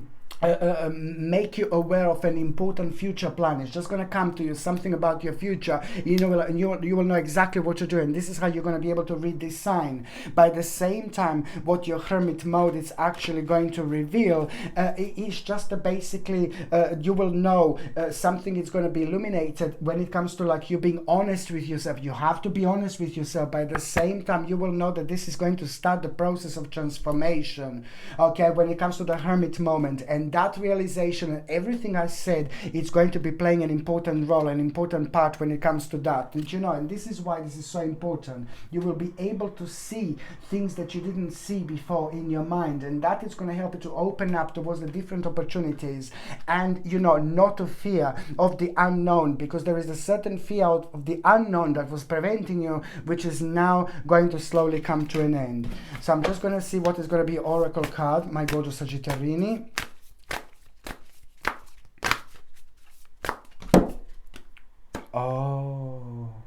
make you aware of an important future plan. It's just going to come to you, something about your future. You know, and you will know exactly what you're doing. This is how you're going to be able to read this sign. By the same time, what your hermit mode is actually going to reveal is just basically you will know something is going to be illuminated when it comes to like you being honest with yourself. You have to be honest with yourself. By the same time, you will know that this is going to start the process of transformation. Okay, when it comes to the hermit moment, and that realization and everything I said, it's going to be playing an important role, an important part when it comes to that. Did you know? And this is why this is so important. You will be able to see things that you didn't see before in your mind, and that is going to help you to open up towards the different opportunities, and you know, not to fear of the unknown, because there is a certain fear of the unknown that was preventing you, which is now going to slowly come to an end. So I'm just going to see what is going to be oracle card, my gorgeous Sagittarini. Oh,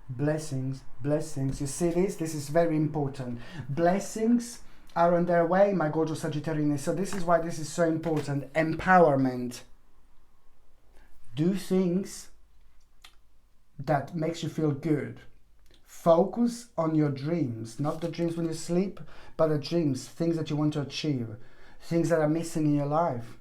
blessings, blessings. You see this? This is very important. Blessings are on their way, my gorgeous Sagittarius. So this is why this is so important. Empowerment. Do things that makes you feel good. Focus on your dreams, not the dreams when you sleep, but the dreams, things that you want to achieve, things that are missing in your life,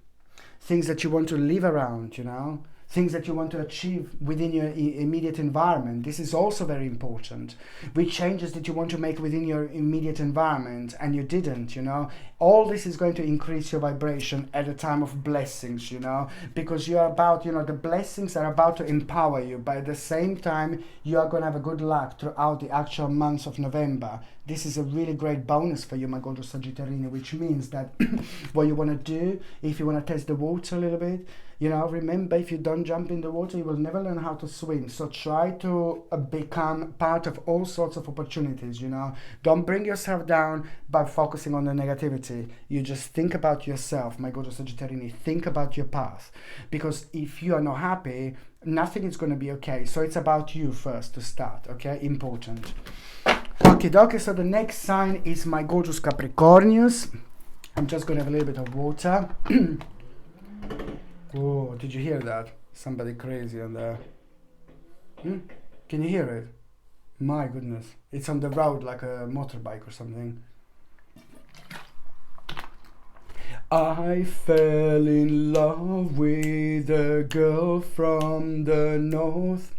things that you want to live around, you know, things that you want to achieve within your immediate environment. This is also very important. Which changes that you want to make within your immediate environment and you didn't, you know. All this is going to increase your vibration at a time of blessings, you know, because you are about, you know, the blessings are about to empower you. But at the same time, you are going to have a good luck throughout the actual months of November. This is a really great bonus for you, my gorgeous Sagittarius, which means that what you want to do, if you want to test the water a little bit, you know, remember, if you don't jump in the water, you will never learn how to swim. So try to become part of all sorts of opportunities, you know. Don't bring yourself down by focusing on the negativity. You just think about yourself, my gorgeous Sagittarius. Think about your path. Because if you are not happy, nothing is going to be okay. So it's about you first to start, okay? Important. Okay, so the next sign is my gorgeous Capricornius. I'm just going to have a little bit of water. Oh, did you hear that? Somebody crazy on there. Can you hear it? My goodness. It's on the road like a motorbike or something. I fell in love with a girl from the north.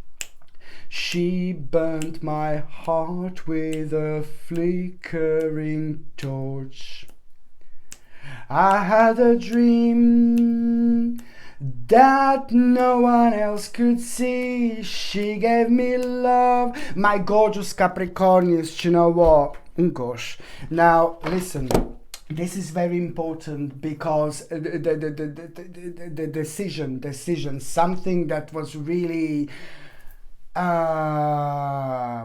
She burnt my heart with a flickering torch. I had a dream that no one else could see. She gave me love. My gorgeous Capricornius, you know what? Gosh. Now, listen. This is very important because the decision, something that was really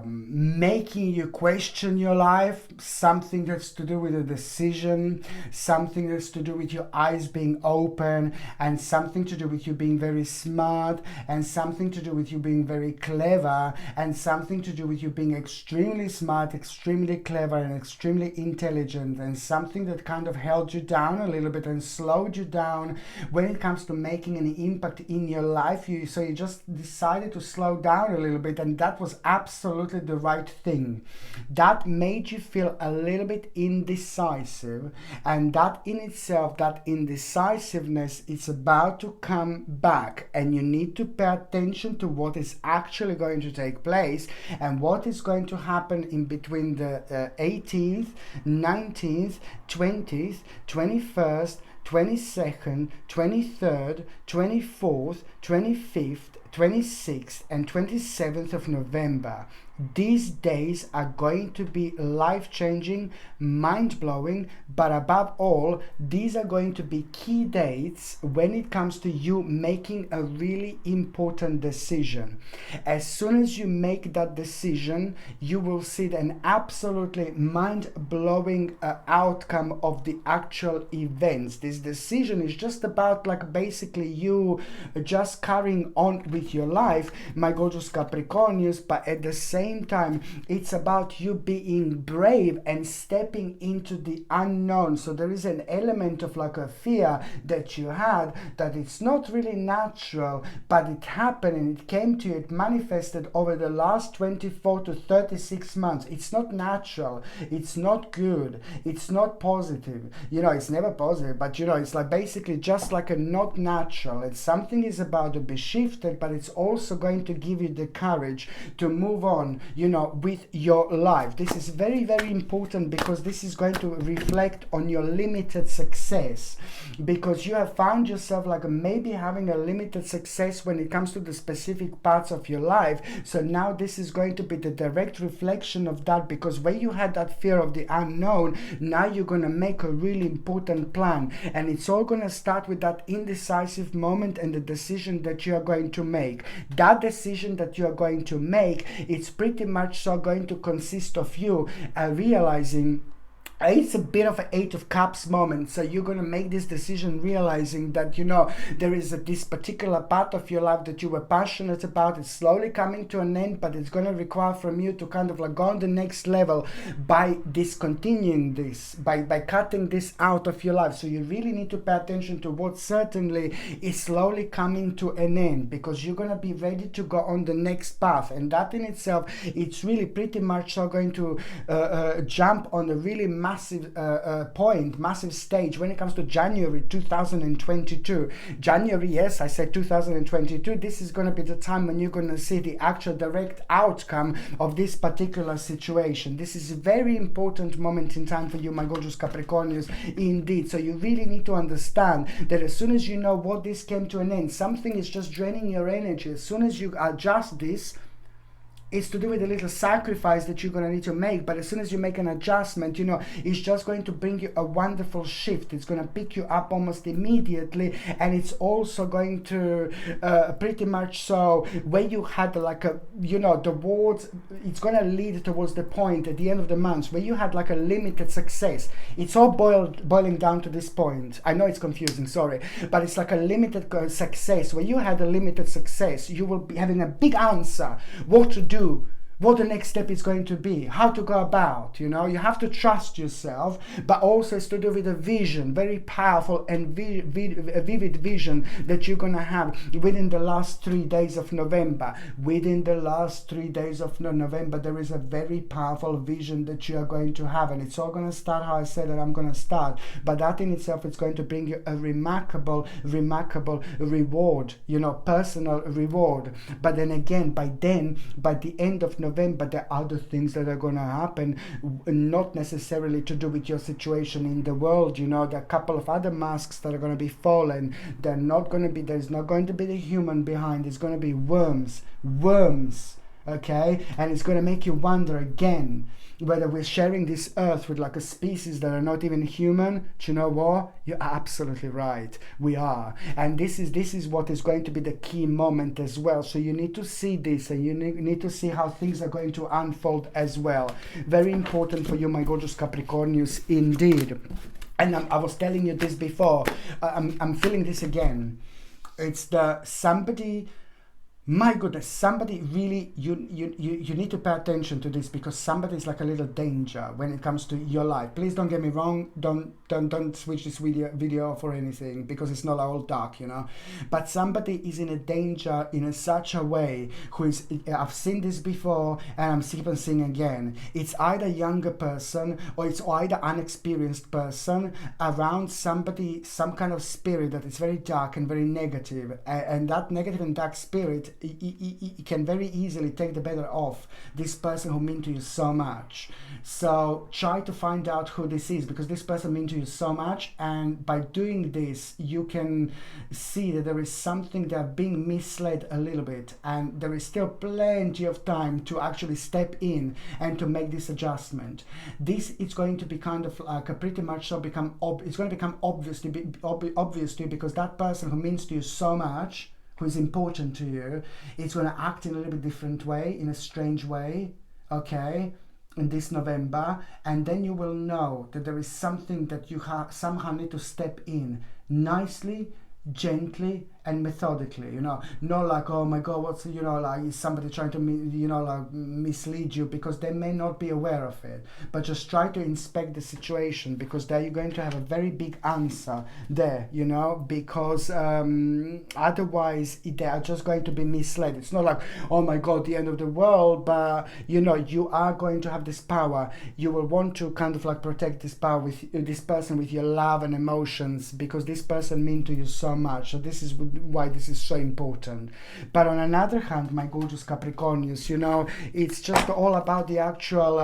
making you question your life, something that's to do with a decision, something that's to do with your eyes being open, and something to do with you being very smart, and something to do with you being very clever, and something to do with you being extremely smart, extremely clever, and extremely intelligent, and something that kind of held you down a little bit and slowed you down when it comes to making an impact in your life. So you just decided to slow down a little bit, and that was absolutely the right thing. That made you feel a little bit indecisive, and that in itself, that indecisiveness, is about to come back, and you need to pay attention to what is actually going to take place and what is going to happen in between the 18th, 19th, 20th, 21st, 22nd, 23rd, 24th, 25th, 26th and 27th of November. These days are going to be life-changing, mind-blowing, but above all, these are going to be key dates when it comes to you making a really important decision. As soon as you make that decision, you will see an absolutely mind-blowing outcome of the actual events. This decision is just about like basically you just carrying on with your life, my gorgeous Capricornians, but at the same time, it's about you being brave and stepping into the unknown. So there is an element of like a fear that you had, that it's not really natural, but it happened and it came to you, it manifested over the last 24 to 36 months. It's not natural, it's not good, it's not positive. You know, it's never positive, but you know, it's like basically just like a not natural. It's something is about to be shifted, but it's also going to give you the courage to move on, you know, with your life. This is very, very important, because this is going to reflect on your limited success, because you have found yourself like maybe having a limited success when it comes to the specific parts of your life. So now this is going to be the direct reflection of that, because when you had that fear of the unknown, now you're going to make a really important plan, and it's all going to start with that indecisive moment and the decision that you are going to make. That decision that you are going to make, it's pretty much so going to consist of you realizing it's a bit of an Eight of Cups moment. So you're going to make this decision realizing that, you know, there is this particular part of your life that you were passionate about. It's slowly coming to an end, but it's going to require from you to kind of like go on the next level by discontinuing this, by cutting this out of your life. So you really need to pay attention to what certainly is slowly coming to an end, because you're going to be ready to go on the next path. And that in itself, it's really pretty much so going to jump on a really massive massive stage when it comes to January 2022. January, yes, I said 2022. This is going to be the time when you're going to see the actual direct outcome of this particular situation. This is a very important moment in time for you, my gorgeous Capricornians, indeed. So you really need to understand that as soon as you know what this came to an end, something is just draining your energy. As soon as you adjust this, it's to do with a little sacrifice that you're going to need to make, but as soon as you make an adjustment, you know, it's just going to bring you a wonderful shift. It's going to pick you up almost immediately, and it's also going to pretty much so where you had like a, you know, towards, it's going to lead towards the point at the end of the month where you had like a limited success. It's all boiling down to this point. I know it's confusing, sorry, but it's like a limited success. Where you had a limited success, you will be having a big answer what to do, what the next step is going to be, how to go about. You know, you have to trust yourself, but also it's to do with a vision, very powerful and vivid vision that you're going to have within the last 3 days of November. Within the last 3 days of November, there is a very powerful vision that you are going to have, and it's all going to start how I said that I'm going to start, but that in itself is going to bring you a remarkable reward, you know, personal reward. But then again, by the end of November, there are other things that are going to happen, not necessarily to do with your situation in the world. You know, there are a couple of other masks that are going to be fallen. There's not going to be the human behind. It's going to be worms okay? And it's going to make you wonder again whether we're sharing this earth with like a species that are not even human. Do you know what? You're absolutely right. We are. And this is what is going to be the key moment as well. So you need to see this, and you need to see how things are going to unfold as well. Very important for you, my gorgeous Capricornius, indeed. And I was telling you this before. I'm feeling this again. It's somebody. My goodness, somebody really, you need to pay attention to this, because somebody is like a little danger when it comes to your life. Please don't get me wrong, don't switch this video off or anything, because it's not all dark, you know. But somebody is in a danger in such a way who is, I've seen this before and I'm keep on seeing again. It's either a younger person or it's either unexperienced person around somebody, some kind of spirit that is very dark and very negative. And that negative and dark spirit, it can very easily take the better of this person who mean to you so much. So try to find out who this is, because this person mean to you so much, and by doing this you can see that there is something that are being misled a little bit, and there is still plenty of time to actually step in and to make this adjustment. This is going to be kind of like a pretty much so it's going to become obvious to you, because that person who means to you so much, who is important to you, it's going to act in a little bit different way, in a strange way, okay, in this November. And then you will know that there is something that you somehow need to step in nicely, gently and methodically, you know, not like, oh my god, what's, you know, like, is somebody trying to, you know, like mislead you, because they may not be aware of it. But just try to inspect the situation, because there you're going to have a very big answer there, you know, because otherwise they are just going to be misled. It's not like, oh my god, the end of the world, but you know, you are going to have this power. You will want to kind of like protect this power with this person, with your love and emotions, because this person mean to you so much. So this is why this is so important. But on another hand, my gorgeous Capricornius, you know, it's just all about the actual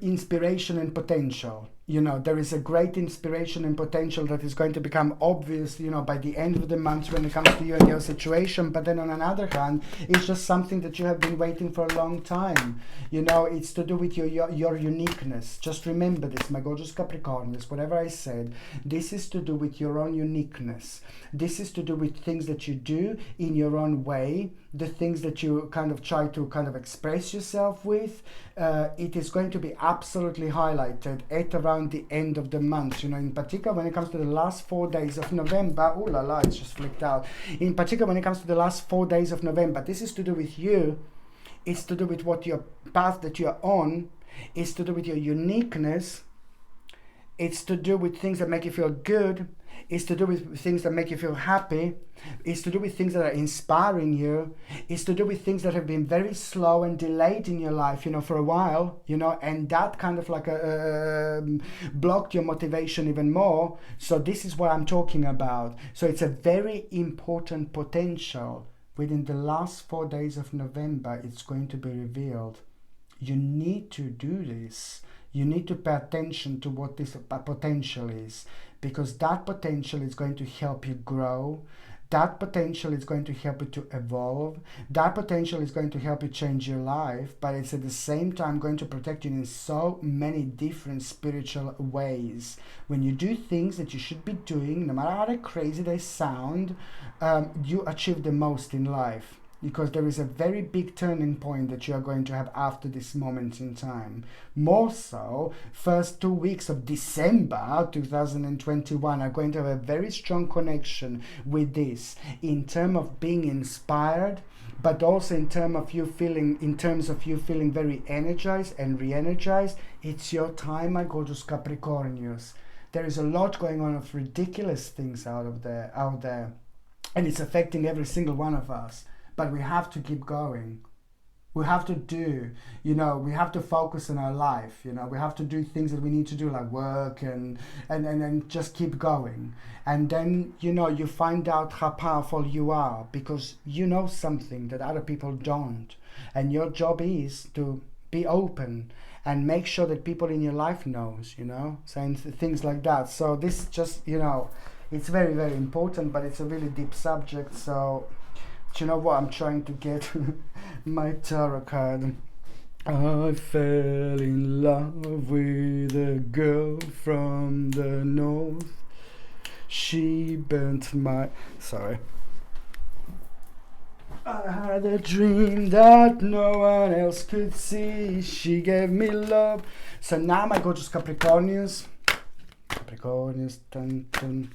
inspiration and potential. You know, there is a great inspiration and potential that is going to become obvious, you know, by the end of the month when it comes to you and your situation. But then on another hand, it's just something that you have been waiting for a long time. You know, it's to do with your uniqueness. Just remember this, my gorgeous Capricornius, whatever I said, this is to do with your own uniqueness. This is to do with things that you do in your own way, the things that you kind of try to kind of express yourself with. It is going to be absolutely highlighted at around the end of the month, you know, in particular when it comes to the last 4 days of November. Oh la la, it's just flicked out. In particular when it comes to the last 4 days of November, this is to do with you. It's to do with what your path that you're on. It's to do with your uniqueness. It's to do with things that make you feel good. It's to do with things that make you feel happy. It's to do with things that are inspiring you. It's to do with things that have been very slow and delayed in your life, you know, for a while, you know, and that kind of like blocked your motivation even more. So this is what I'm talking about. So it's a very important potential. Within the last 4 days of November, it's going to be revealed. You need to do this. You need to pay attention to what this potential is, because that potential is going to help you grow. That potential is going to help you to evolve. That potential is going to help you change your life, but it's at the same time going to protect you in so many different spiritual ways. When you do things that you should be doing, no matter how crazy they sound, you achieve the most in life. Because there is a very big turning point that you are going to have after this moment in time. More so, first 2 weeks of December 2021 are going to have a very strong connection with this, in terms of being inspired, but also in terms of you feeling very energized and re-energized. It's your time, my gorgeous Capricornius. There is a lot going on of ridiculous things out there, and it's affecting every single one of us. But we have to keep going. We have to do, you know, we have to focus on our life, you know, we have to do things that we need to do, like work and just keep going. And then, you know, you find out how powerful you are, because you know something that other people don't. And your job is to be open and make sure that people in your life knows, you know, saying things like that. So this just, you know, it's very, very important, but it's a really deep subject. So Do you know what? I'm trying to get my tarot card. I fell in love with a girl from the north. She burnt my... Sorry. I had a dream that no one else could see. She gave me love. So now my gorgeous Capricornians. Dun, dun.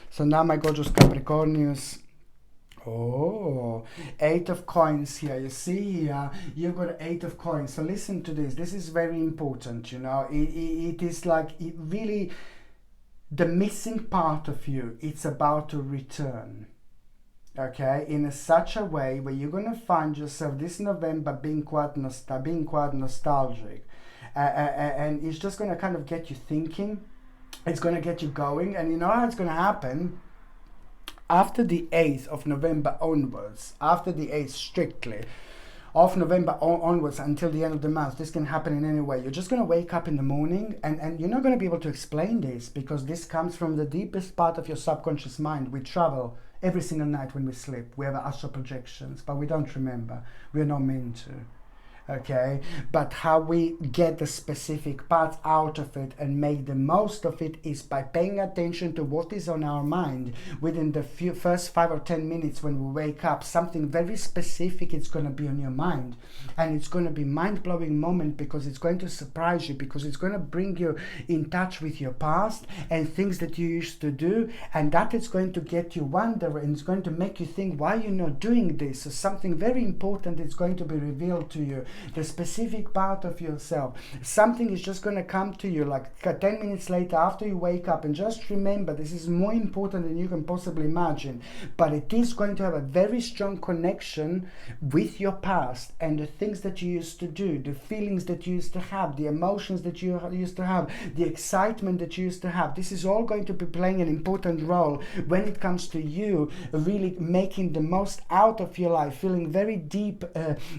So now my gorgeous Capricornians. Oh, 8 of coins here. You see here, you've got 8 of coins. So listen to this. This is very important, you know. It is like, it really, the missing part of you, it's about to return. Okay, in such a way where you're going to find yourself this November being quite nostalgic. And it's just going to kind of get you thinking. It's going to get you going. And you know how it's going to happen? After the 8th of November onwards, after the 8th strictly, of November onwards until the end of the month, this can happen in any way. You're just going to wake up in the morning and you're not going to be able to explain this because this comes from the deepest part of your subconscious mind. We travel every single night when we sleep. We have astral projections, but we don't remember. We're not meant to. Okay, but how we get the specific parts out of it and make the most of it is by paying attention to what is on our mind within the first 5 or 10 minutes when we wake up. Something very specific is going to be on your mind, and it's going to be mind-blowing moment because it's going to surprise you, because it's going to bring you in touch with your past and things that you used to do, and that is going to get you wonder, and it's going to make you think why you're not doing this. So something very important is going to be revealed to you. The specific part of yourself. Something is just going to come to you like 10 minutes later after you wake up. And just remember, this is more important than you can possibly imagine. But it is going to have a very strong connection with your past and the things that you used to do, the feelings that you used to have, the emotions that you used to have, the excitement that you used to have. This is all going to be playing an important role when it comes to you really making the most out of your life, feeling very deep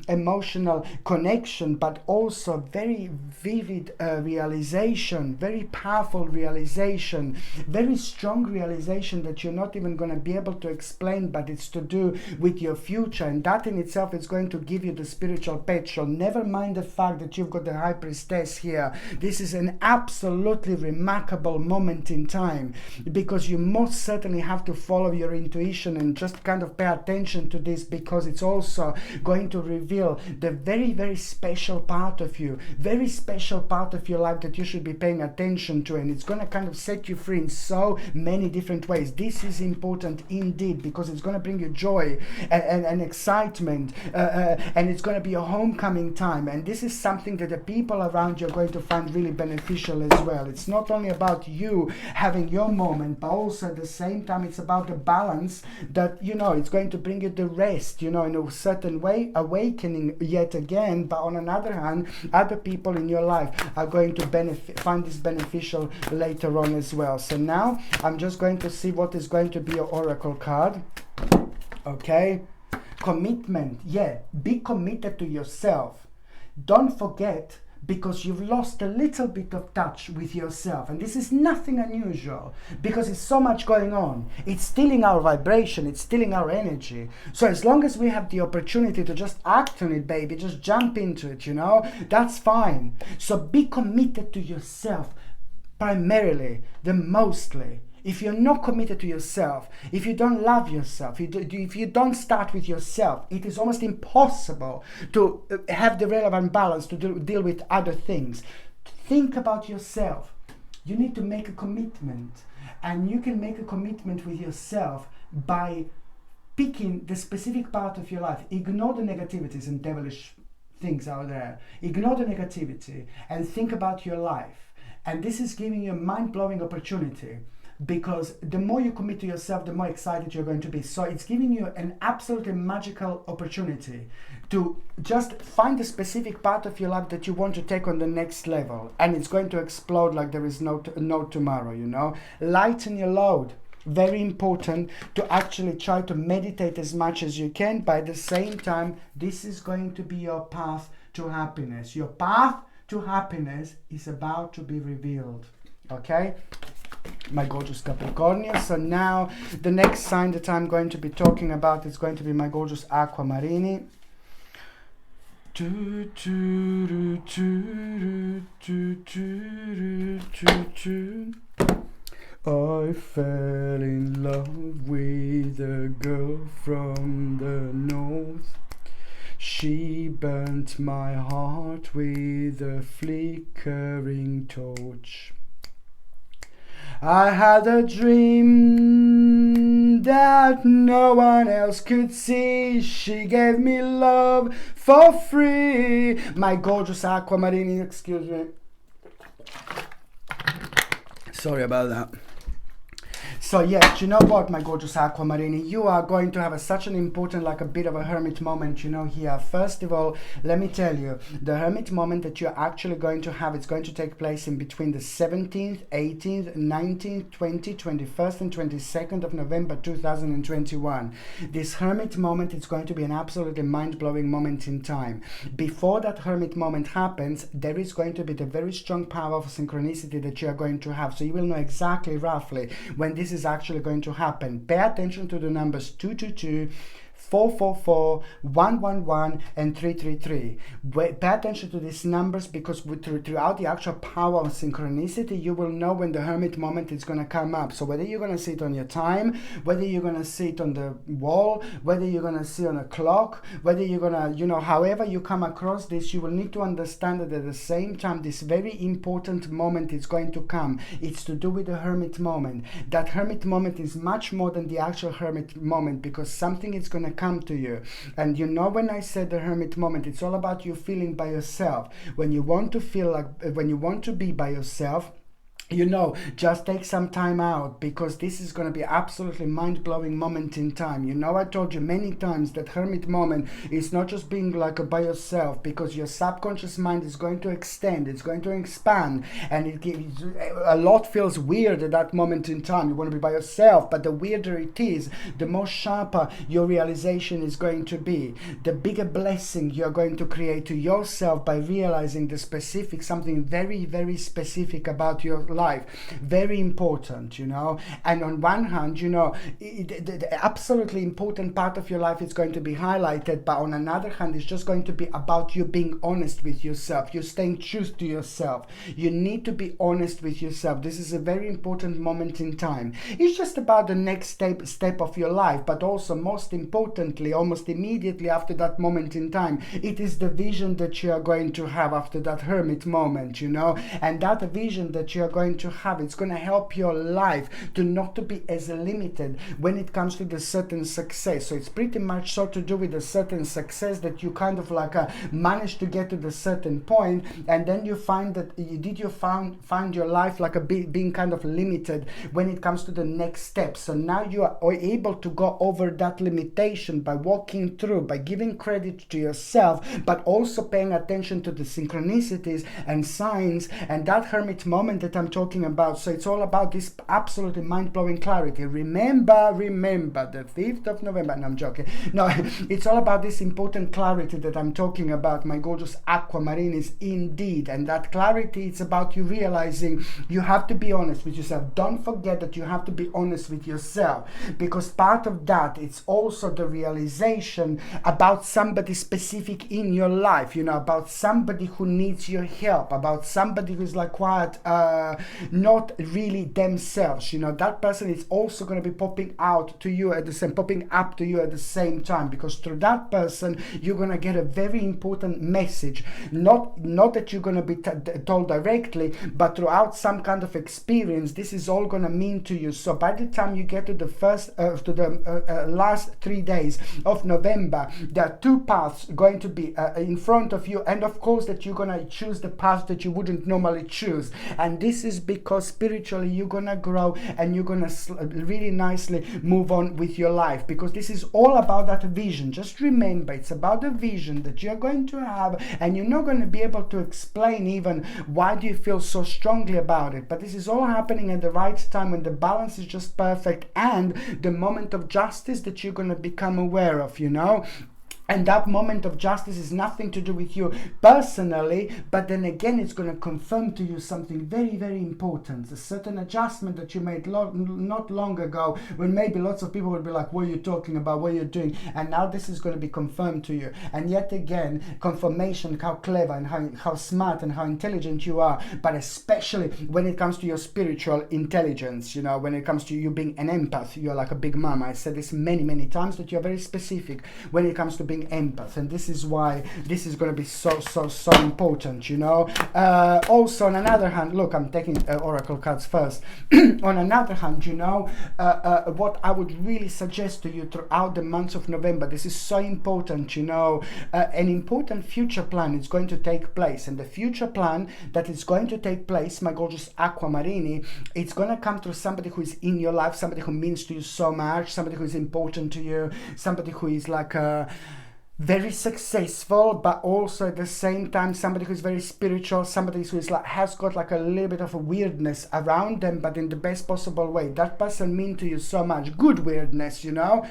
emotional connection, but also very vivid realization, very powerful realization, very strong realization that you're not even going to be able to explain, but it's to do with your future, and that in itself is going to give you the spiritual petrol. Never mind the fact that you've got the High Priestess here. This is an absolutely remarkable moment in time because you most certainly have to follow your intuition and just kind of pay attention to this, because it's also going to reveal the very special part of you, very special part of your life that you should be paying attention to, and it's going to kind of set you free in so many different ways. This is important indeed because it's going to bring you joy and excitement, and it's going to be a homecoming time, and this is something that the people around you are going to find really beneficial as well. It's not only about you having your moment, but also at the same time it's about the balance that, you know, it's going to bring you the rest, you know, in a certain way, awakening yet again. But on another hand, other people in your life are going to find this beneficial later on as well. So now I'm just going to see what is going to be your oracle card. Okay, commitment. Yeah, be committed to yourself. Don't forget, because you've lost a little bit of touch with yourself, and this is nothing unusual because it's so much going on. It's stealing our vibration, it's stealing our energy. So as long as we have the opportunity to just act on it, baby, just jump into it, you know, that's fine. So be committed to yourself primarily, the mostly. If you're not committed to yourself, if you don't love yourself, if you don't start with yourself, it is almost impossible to have the relevant balance to deal with other things. Think about yourself. You need to make a commitment, and you can make a commitment with yourself by picking the specific part of your life. Ignore the negativities and devilish things out there. Ignore the negativity and think about your life. And this is giving you a mind-blowing opportunity, because the more you commit to yourself, the more excited you're going to be. So it's giving you an absolutely magical opportunity to just find a specific part of your life that you want to take on the next level, and it's going to explode like there is no tomorrow, you know. Lighten your load. Very important to actually try to meditate as much as you can, but at the same time, this is going to be your path to happiness. Your path to happiness is about to be revealed. Okay? my gorgeous Capricornians. So now the next sign that I'm going to be talking about is going to be my gorgeous Aquamarini. I fell in love with a girl from the north. She burnt my heart with a flickering torch. I had a dream that no one else could see. She gave me love for free. My gorgeous Aquamarini, excuse me. Sorry about that. So yes, you know what, my gorgeous Aquamarini, you are going to have such an important, like a bit of a hermit moment, you know, here. First of all, let me tell you, the hermit moment that you're actually going to have, it's going to take place in between the 17th, 18th, 19th, 20th, 21st, and 22nd of November 2021. This hermit moment is going to be an absolutely mind-blowing moment in time. Before that hermit moment happens, there is going to be the very strong power of synchronicity that you are going to have. So you will know exactly roughly when this is actually going to happen. Pay attention to the numbers 222, 444, 111, and 333. Pay attention to these numbers because throughout the actual power of synchronicity, you will know when the hermit moment is going to come up. So whether you're going to see it on your time, whether you're going to see it on the wall, whether you're going to see on a clock, whether you're going to, you know, however you come across this, you will need to understand that at the same time, this very important moment is going to come. It's to do with the hermit moment. That hermit moment is much more than the actual hermit moment because something is going to come to you. And you know, when I said the hermit moment, it's all about you feeling by yourself. When you want to feel like, when you want to be by yourself, you know, just take some time out because this is going to be absolutely mind-blowing moment in time. You know, I told you many times that hermit moment is not just being like by yourself because your subconscious mind is going to extend, it's going to expand, and it gives a lot feels weird at that moment in time. You want to be by yourself, but the weirder it is, the more sharper your realization is going to be. The bigger blessing you're going to create to yourself by realizing the specific, something very, very specific about your life. Very important, you know. And on one hand, you know, the absolutely important part of your life is going to be highlighted, but on another hand, it's just going to be about you being honest with yourself. You're staying true to yourself. You need to be honest with yourself. This is a very important moment in time. It's just about the next step of your life, but also most importantly, almost immediately after that moment in time, it is the vision that you are going to have after that hermit moment, you know. And that vision that you are going to have, it's going to help your life to not to be as limited when it comes to the certain success. So it's pretty much so to do with a certain success that you kind of like manage to get to the certain point, and then you find that you find your life like being kind of limited when it comes to the next step. So now you are able to go over that limitation by walking through, by giving credit to yourself, but also paying attention to the synchronicities and signs and that hermit moment that I'm talking about. So it's all about this absolutely mind-blowing clarity. Remember the 5th of November. No, I'm joking. No, it's all about this important clarity that I'm talking about, my gorgeous Aquamarinis, indeed. And that clarity, it's about you realizing you have to be honest with yourself. Don't forget that you have to be honest with yourself, because part of that, it's also the realization about somebody specific in your life, you know, about somebody who needs your help, about somebody who's like quite not really themselves, you know. That person is also going to be popping up to you at the same time, because through that person you're going to get a very important message, not that you're going to be told directly, but throughout some kind of experience. This is all going to mean to you. So by the time you get to the last 3 days of November, there are two paths going to be in front of you, and of course that you're going to choose the path that you wouldn't normally choose. And this is because spiritually you're gonna grow and you're gonna really nicely move on with your life, because this is all about that vision. Just remember, it's about the vision that you're going to have, and you're not going to be able to explain even why do you feel so strongly about it, but this is all happening at the right time when the balance is just perfect and the moment of justice that you're going to become aware of, you know. And that moment of justice is nothing to do with you personally, but then again, it's going to confirm to you something very, very important. A certain adjustment that you made not long ago, when maybe lots of people would be like, what are you talking about? What are you doing? And now this is going to be confirmed to you. And yet again, confirmation, how clever and how smart and how intelligent you are, but especially when it comes to your spiritual intelligence, you know, when it comes to you being an empath, you're like a big mama. I said this many, many times, that you're very specific when it comes to being empath, and this is why this is going to be so important, you know. Also, on another hand, look, I'm taking oracle cards first. On another hand, you know, what I would really suggest to you throughout the month of November, this is so important, you know, an important future plan is going to take place, and the future plan that is going to take place, my gorgeous Aquamarini, it's going to come through somebody who is in your life, somebody who means to you so much, somebody who is important to you, somebody who is like very successful, but also at the same time somebody who's very spiritual, somebody who is like has got like a little bit of a weirdness around them, but in the best possible way. That person mean to you so much, good weirdness, you know.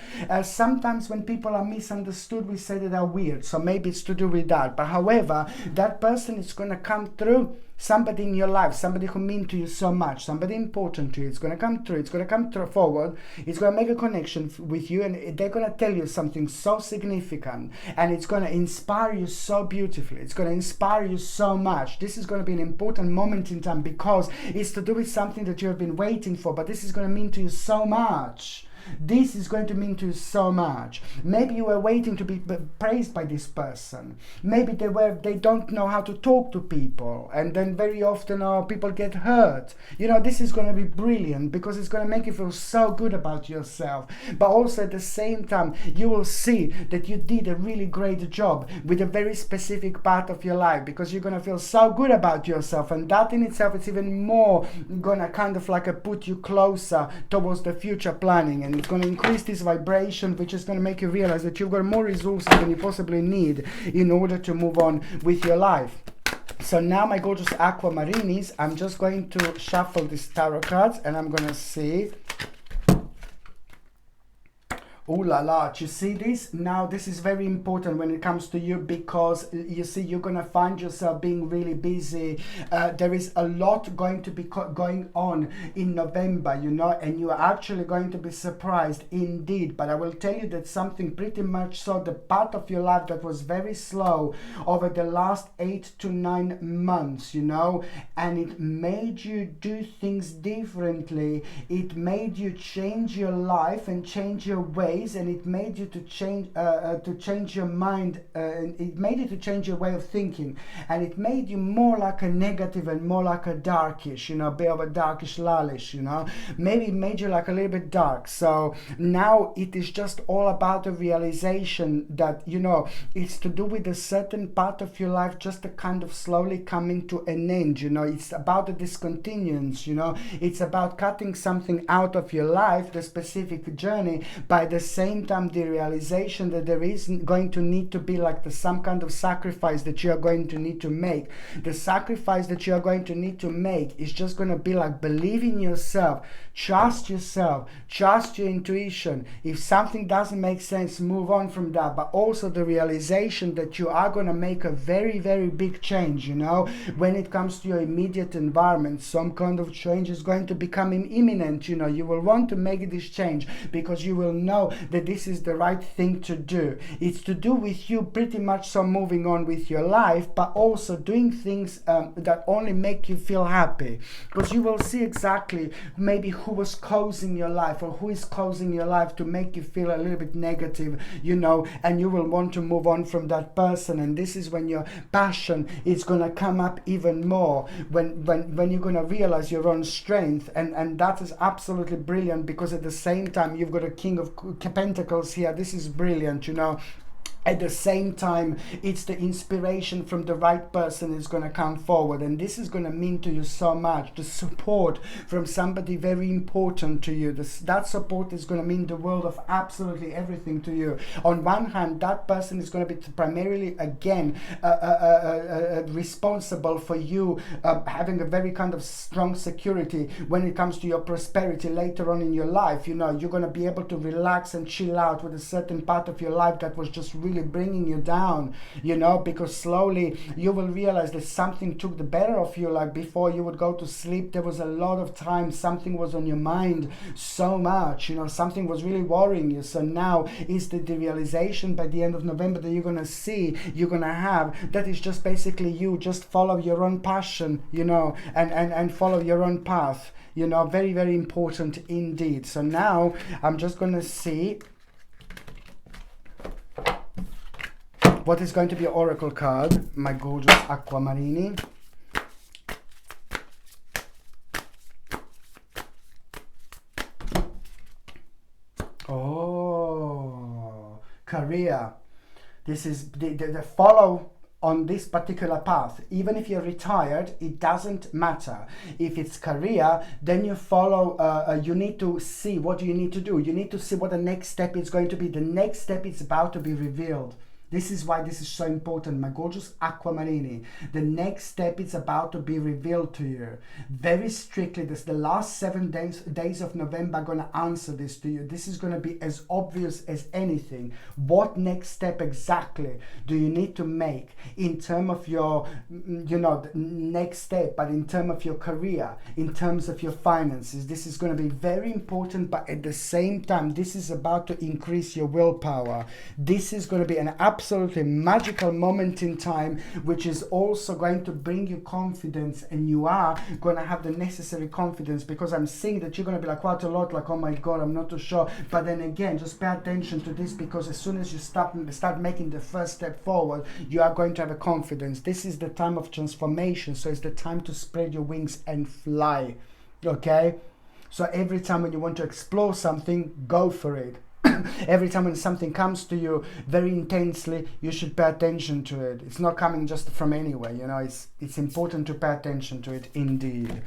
Sometimes when people are misunderstood, we say that they're weird, so maybe it's to do with that. But however, that person is going to come through, somebody in your life, somebody who mean to you so much, somebody important to you. It's going to come through, it's going to come through forward, it's going to make a connection with you, and they're going to tell you something so significant, and it's going to inspire you so beautifully, it's going to inspire you so much. This is going to be an important moment in time, because it's to do with something that you have been waiting for, but this is going to mean to you so much. This is going to mean to you so much. Maybe you were waiting to be praised by this person. Maybe they don't know how to talk to people, and then very often people get hurt. You know, this is going to be brilliant, because it's going to make you feel so good about yourself. But also at the same time, you will see that you did a really great job with a very specific part of your life, because you're going to feel so good about yourself, and that in itself is even more going to kind of like put you closer towards the future planning. And it's going to increase this vibration, which is going to make you realize that you've got more resources than you possibly need in order to move on with your life. So now, my gorgeous Aquamarinis, I'm just going to shuffle these tarot cards, and I'm going to see. Oh la la, do you see this? Now this is very important when it comes to you, because you see, you're going to find yourself being really busy. There is a lot going to be going on in November, you know, and you are actually going to be surprised indeed. But I will tell you that something pretty much so, the part of your life that was very slow over the last 8 to 9 months, you know, and it made you do things differently. It made you change your life and change your way. And it made you to change your mind, it made you to change your way of thinking, and it made you more like a negative and more like a darkish, you know, a bit of a darkish lallish, you know, maybe it made you like a little bit dark. So now it is just all about the realization that, you know, it's to do with a certain part of your life just a kind of slowly coming to an end, you know. It's about the discontinuance, you know, it's about cutting something out of your life, the specific journey, by the same time the realization that there is going to need to be like some kind of sacrifice that you are going to need to make. The sacrifice that you are going to need to make is just going to be like, believe in yourself, trust yourself, trust your intuition. If something doesn't make sense, move on from that. But also the realization that you are going to make a very, very big change, you know, when it comes to your immediate environment. Some kind of change is going to become imminent, you know. You will want to make this change because you will know that this is the right thing to do. It's to do with you pretty much so moving on with your life, but also doing things that only make you feel happy, because you will see exactly maybe who was causing your life or who is causing your life to make you feel a little bit negative, you know, and you will want to move on from that person. And this is when your passion is going to come up even more, when you're going to realize your own strength, and that is absolutely brilliant, because at the same time you've got a King of Pentacles here. This is brilliant, you know. At the same time, it's the inspiration from the right person is going to come forward, and this is going to mean to you so much. The support from somebody very important to you, that support is going to mean the world of absolutely everything to you. On one hand, that person is going to be primarily, again, responsible for you having a very kind of strong security when it comes to your prosperity later on in your life. You know, you're going to be able to relax and chill out with a certain part of your life that was just really really bringing you down, you know, because slowly you will realize that something took the better of you. Like before you would go to sleep, there was a lot of time something was on your mind so much, you know, something was really worrying you. So now is the realization by the end of November that you're gonna see, you're gonna have, that is just basically you just follow your own passion, you know, and follow your own path, you know. Very, very important indeed. So now I'm just gonna see what is going to be an oracle card, my gorgeous Aquamarini. Oh, career. This is the follow on this particular path. Even if you're retired, it doesn't matter. If it's career, then you follow, you need to see what do you need to do. You need to see what the next step is going to be. The next step is about to be revealed. This is why this is so important, my gorgeous Aquamarini. The next step is about to be revealed to you. Very strictly, this the last 7 days of November are going to answer this to you. This is going to be as obvious as anything. What next step exactly do you need to make in terms of your, you know, the next step, but in terms of your career, in terms of your finances. This is going to be very important, but at the same time, this is about to increase your willpower. This is going to be an absolutely magical moment in time, which is also going to bring you confidence, and you are going to have the necessary confidence, because I'm seeing that you're going to be like quite a lot like, oh my god, I'm not too sure. But then again, just pay attention to this, because as soon as you start making the first step forward, you are going to have a confidence. This is the time of transformation, so it's the time to spread your wings and fly. Okay, so every time when you want to explore something, go for it. Every time when something comes to you very intensely, you should pay attention to it. It's not coming just from anywhere, you know. It's important to pay attention to it indeed.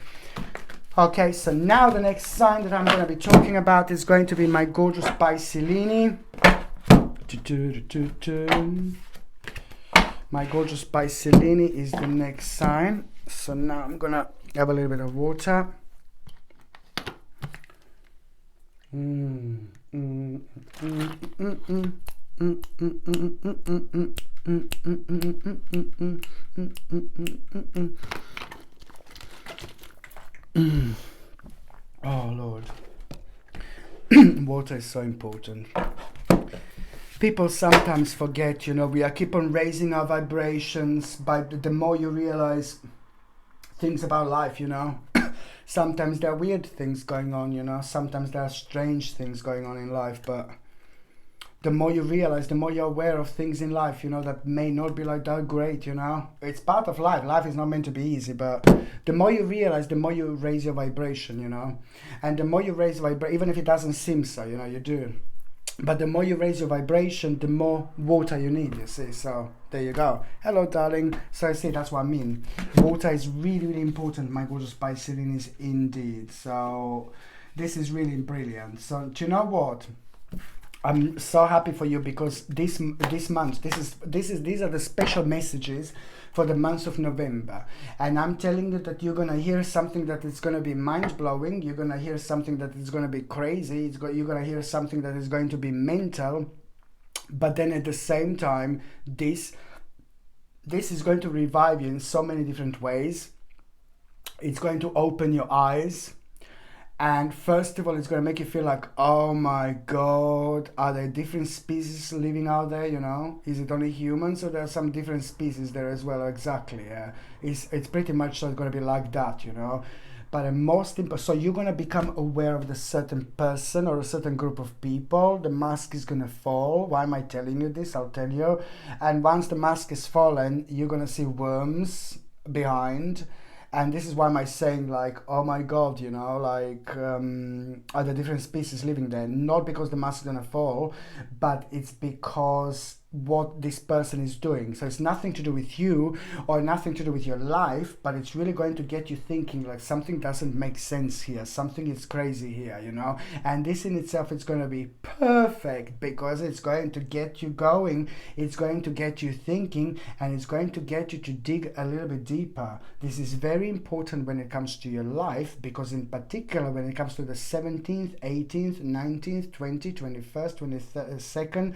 Okay, so now the next sign that I'm going to be talking about is going to be my gorgeous Piscelini. My gorgeous Piscelini is the next sign. So now I'm going to have a little bit of water. Oh Lord. Water is so important. People sometimes forget, you know, we are keep on raising our vibrations, but the more you realize things about life, you know. Sometimes there are weird things going on, you know. Sometimes there are strange things going on in life, but the more you realize, the more you're aware of things in life, you know, that may not be like that great, you know. It's part of life. Life is not meant to be easy, but the more you realize, the more you raise your vibration, you know. And the more you raise vibration, even if it doesn't seem so, you know, you do. But the more you raise your vibration, the more water you need, you see. So there you go. Hello, darling. So I see, that's what I mean. Water is really, really important, my gorgeous Pisces indeed. So this is really brilliant. So do you know what? I'm so happy for you, because this month, these are the special messages for the month of November, and I'm telling you that you're gonna hear something that is gonna be mind-blowing. You're gonna hear something that is gonna be crazy. You're gonna hear something that is going to be mental, but then at the same time, this is going to revive you in so many different ways. It's going to open your eyes. And first of all, it's going to make you feel like, oh my god, are there different species living out there, you know? Is it only humans, or there are some different species there as well? Exactly, yeah. It's pretty much going to be like that, you know? But the most important, so you're going to become aware of the certain person or a certain group of people. The mask is going to fall. Why am I telling you this? I'll tell you. And once the mask is fallen, you're going to see worms behind. And this is why am I saying, like, oh my god, you know, like, are there different species living there? Not because the mask is gonna fall, but it's because what this person is doing. So it's nothing to do with you or nothing to do with your life, but it's really going to get you thinking, like, something doesn't make sense here, something is crazy here, you know. And this in itself is going to be perfect, because it's going to get you going, it's going to get you thinking, and it's going to get you to dig a little bit deeper. This is very important when it comes to your life, because in particular when it comes to the 17th, 18th, 19th, 20th, 21st, 22nd,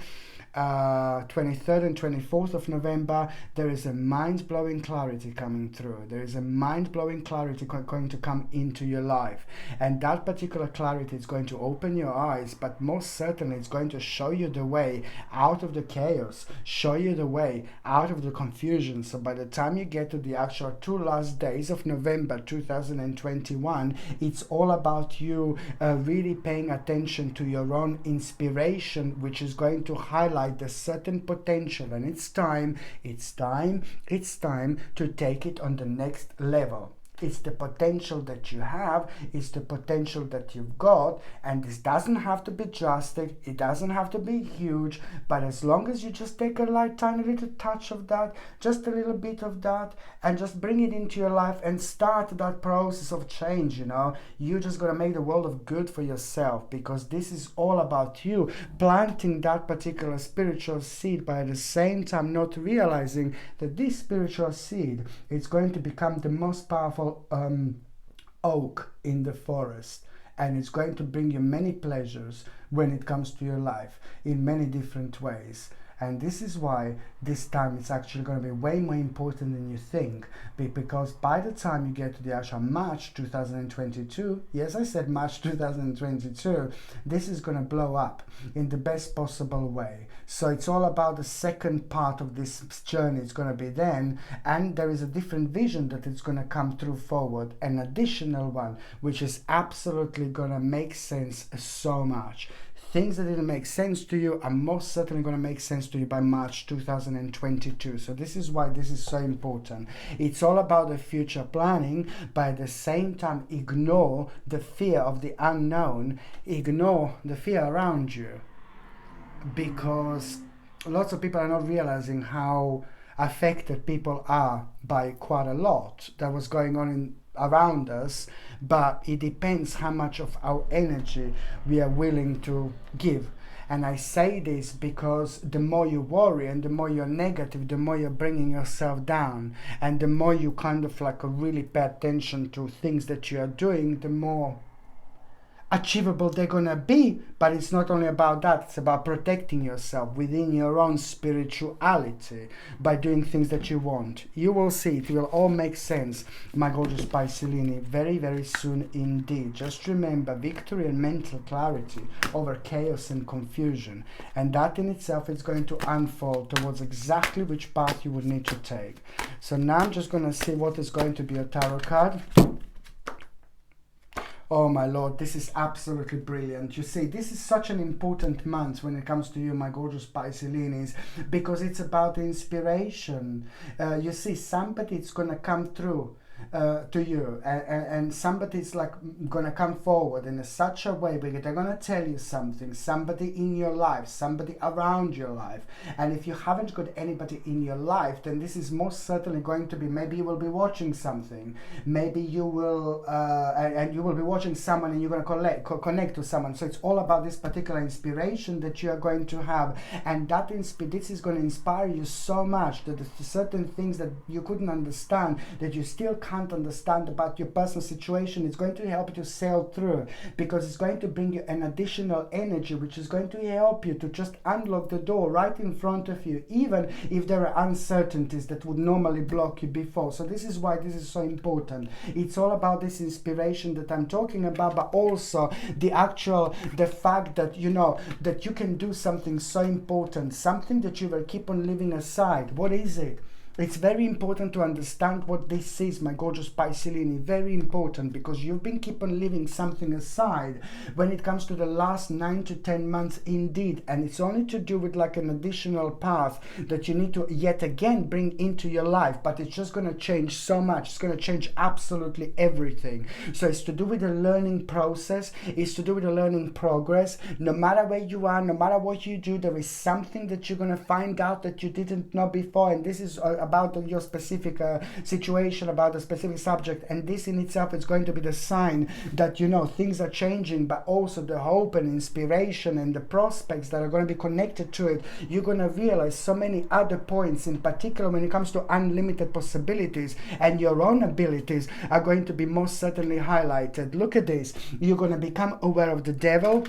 23rd and 24th of November, there is a mind-blowing clarity coming through. There is a mind-blowing clarity going to come into your life. And that particular clarity is going to open your eyes, but most certainly it's going to show you the way out of the chaos, show you the way out of the confusion. So by the time you get to the actual 2 last days of November 2021, it's all about you really paying attention to your own inspiration, which is going to highlight the certain potential. And it's time to take it on the next level. It's the potential that you have, it's the potential that you've got, and this doesn't have to be drastic, it doesn't have to be huge, but as long as you just take a light, tiny little touch of that, just a little bit of that, and just bring it into your life and start that process of change, you know, you're just going to make the world of good for yourself, because this is all about you planting that particular spiritual seed, but at the same time not realizing that this spiritual seed is going to become the most powerful oak in the forest, and it's going to bring you many pleasures when it comes to your life in many different ways. And this is why this time it's actually going to be way more important than you think, because by the time you get to the actual March 2022, yes, I said March 2022, this is going to blow up in the best possible way. So it's all about the second part of this journey. It's going to be then, and there is a different vision that it's going to come through forward, an additional one, which is absolutely going to make sense so much. Things that didn't make sense to you are most certainly going to make sense to you by March 2022. So this is why this is so important. It's all about the future planning, but at the same time, ignore the fear of the unknown, ignore the fear around you, because lots of people are not realizing how affected people are by quite a lot that was going on around us, but it depends how much of our energy we are willing to give. And I say this because the more you worry and the more you're negative, the more you're bringing yourself down, and the more you kind of like really pay attention to things that you are doing, the more achievable they're gonna be. But it's not only about that, it's about protecting yourself within your own spirituality by doing things that you want. You will see, it will all make sense, my gorgeous Pisces, very, very soon indeed. Just remember, victory and mental clarity over chaos and confusion, and that in itself is going to unfold towards exactly which path you would need to take. So now I'm just going to see what is going to be a tarot card. Oh my Lord, this is absolutely brilliant. You see, this is such an important month when it comes to you, my gorgeous Pisces, because it's about inspiration. You see, somebody is going to come through to you, and somebody's like gonna come forward in such a way because they're gonna tell you something, somebody in your life, somebody around your life. And if you haven't got anybody in your life, then this is most certainly going to be, maybe you will be watching something, maybe you will and you will be watching someone and you're going to connect to someone. So it's all about this particular inspiration that you are going to have, and that this is going to inspire you so much that the certain things that you couldn't understand, that you still can't understand about your personal situation, it's going to help you to sail through, because it's going to bring you an additional energy which is going to help you to just unlock the door right in front of you, even if there are uncertainties that would normally block you before. So this is why this is so important. It's all about this inspiration that I'm talking about, but also the fact that you know that you can do something so important, something that you will keep on leaving aside. What is it? It's very important to understand what this is, my gorgeous Pisces. Very important, because you've been keep on leaving something aside when it comes to the last 9 to 10 months indeed, and it's only to do with like an additional path that you need to yet again bring into your life, but it's just going to change so much. It's going to change absolutely everything. So it's to do with the learning process, it's to do with the learning progress. No matter where you are, no matter what you do, there is something that you're going to find out that you didn't know before, and this is about your specific situation, about a specific subject, and this in itself is going to be the sign that you know things are changing, but also the hope and inspiration and the prospects that are going to be connected to it. You're going to realize so many other points, in particular when it comes to unlimited possibilities, and your own abilities are going to be most certainly highlighted. Look at this. You're going to become aware of the devil.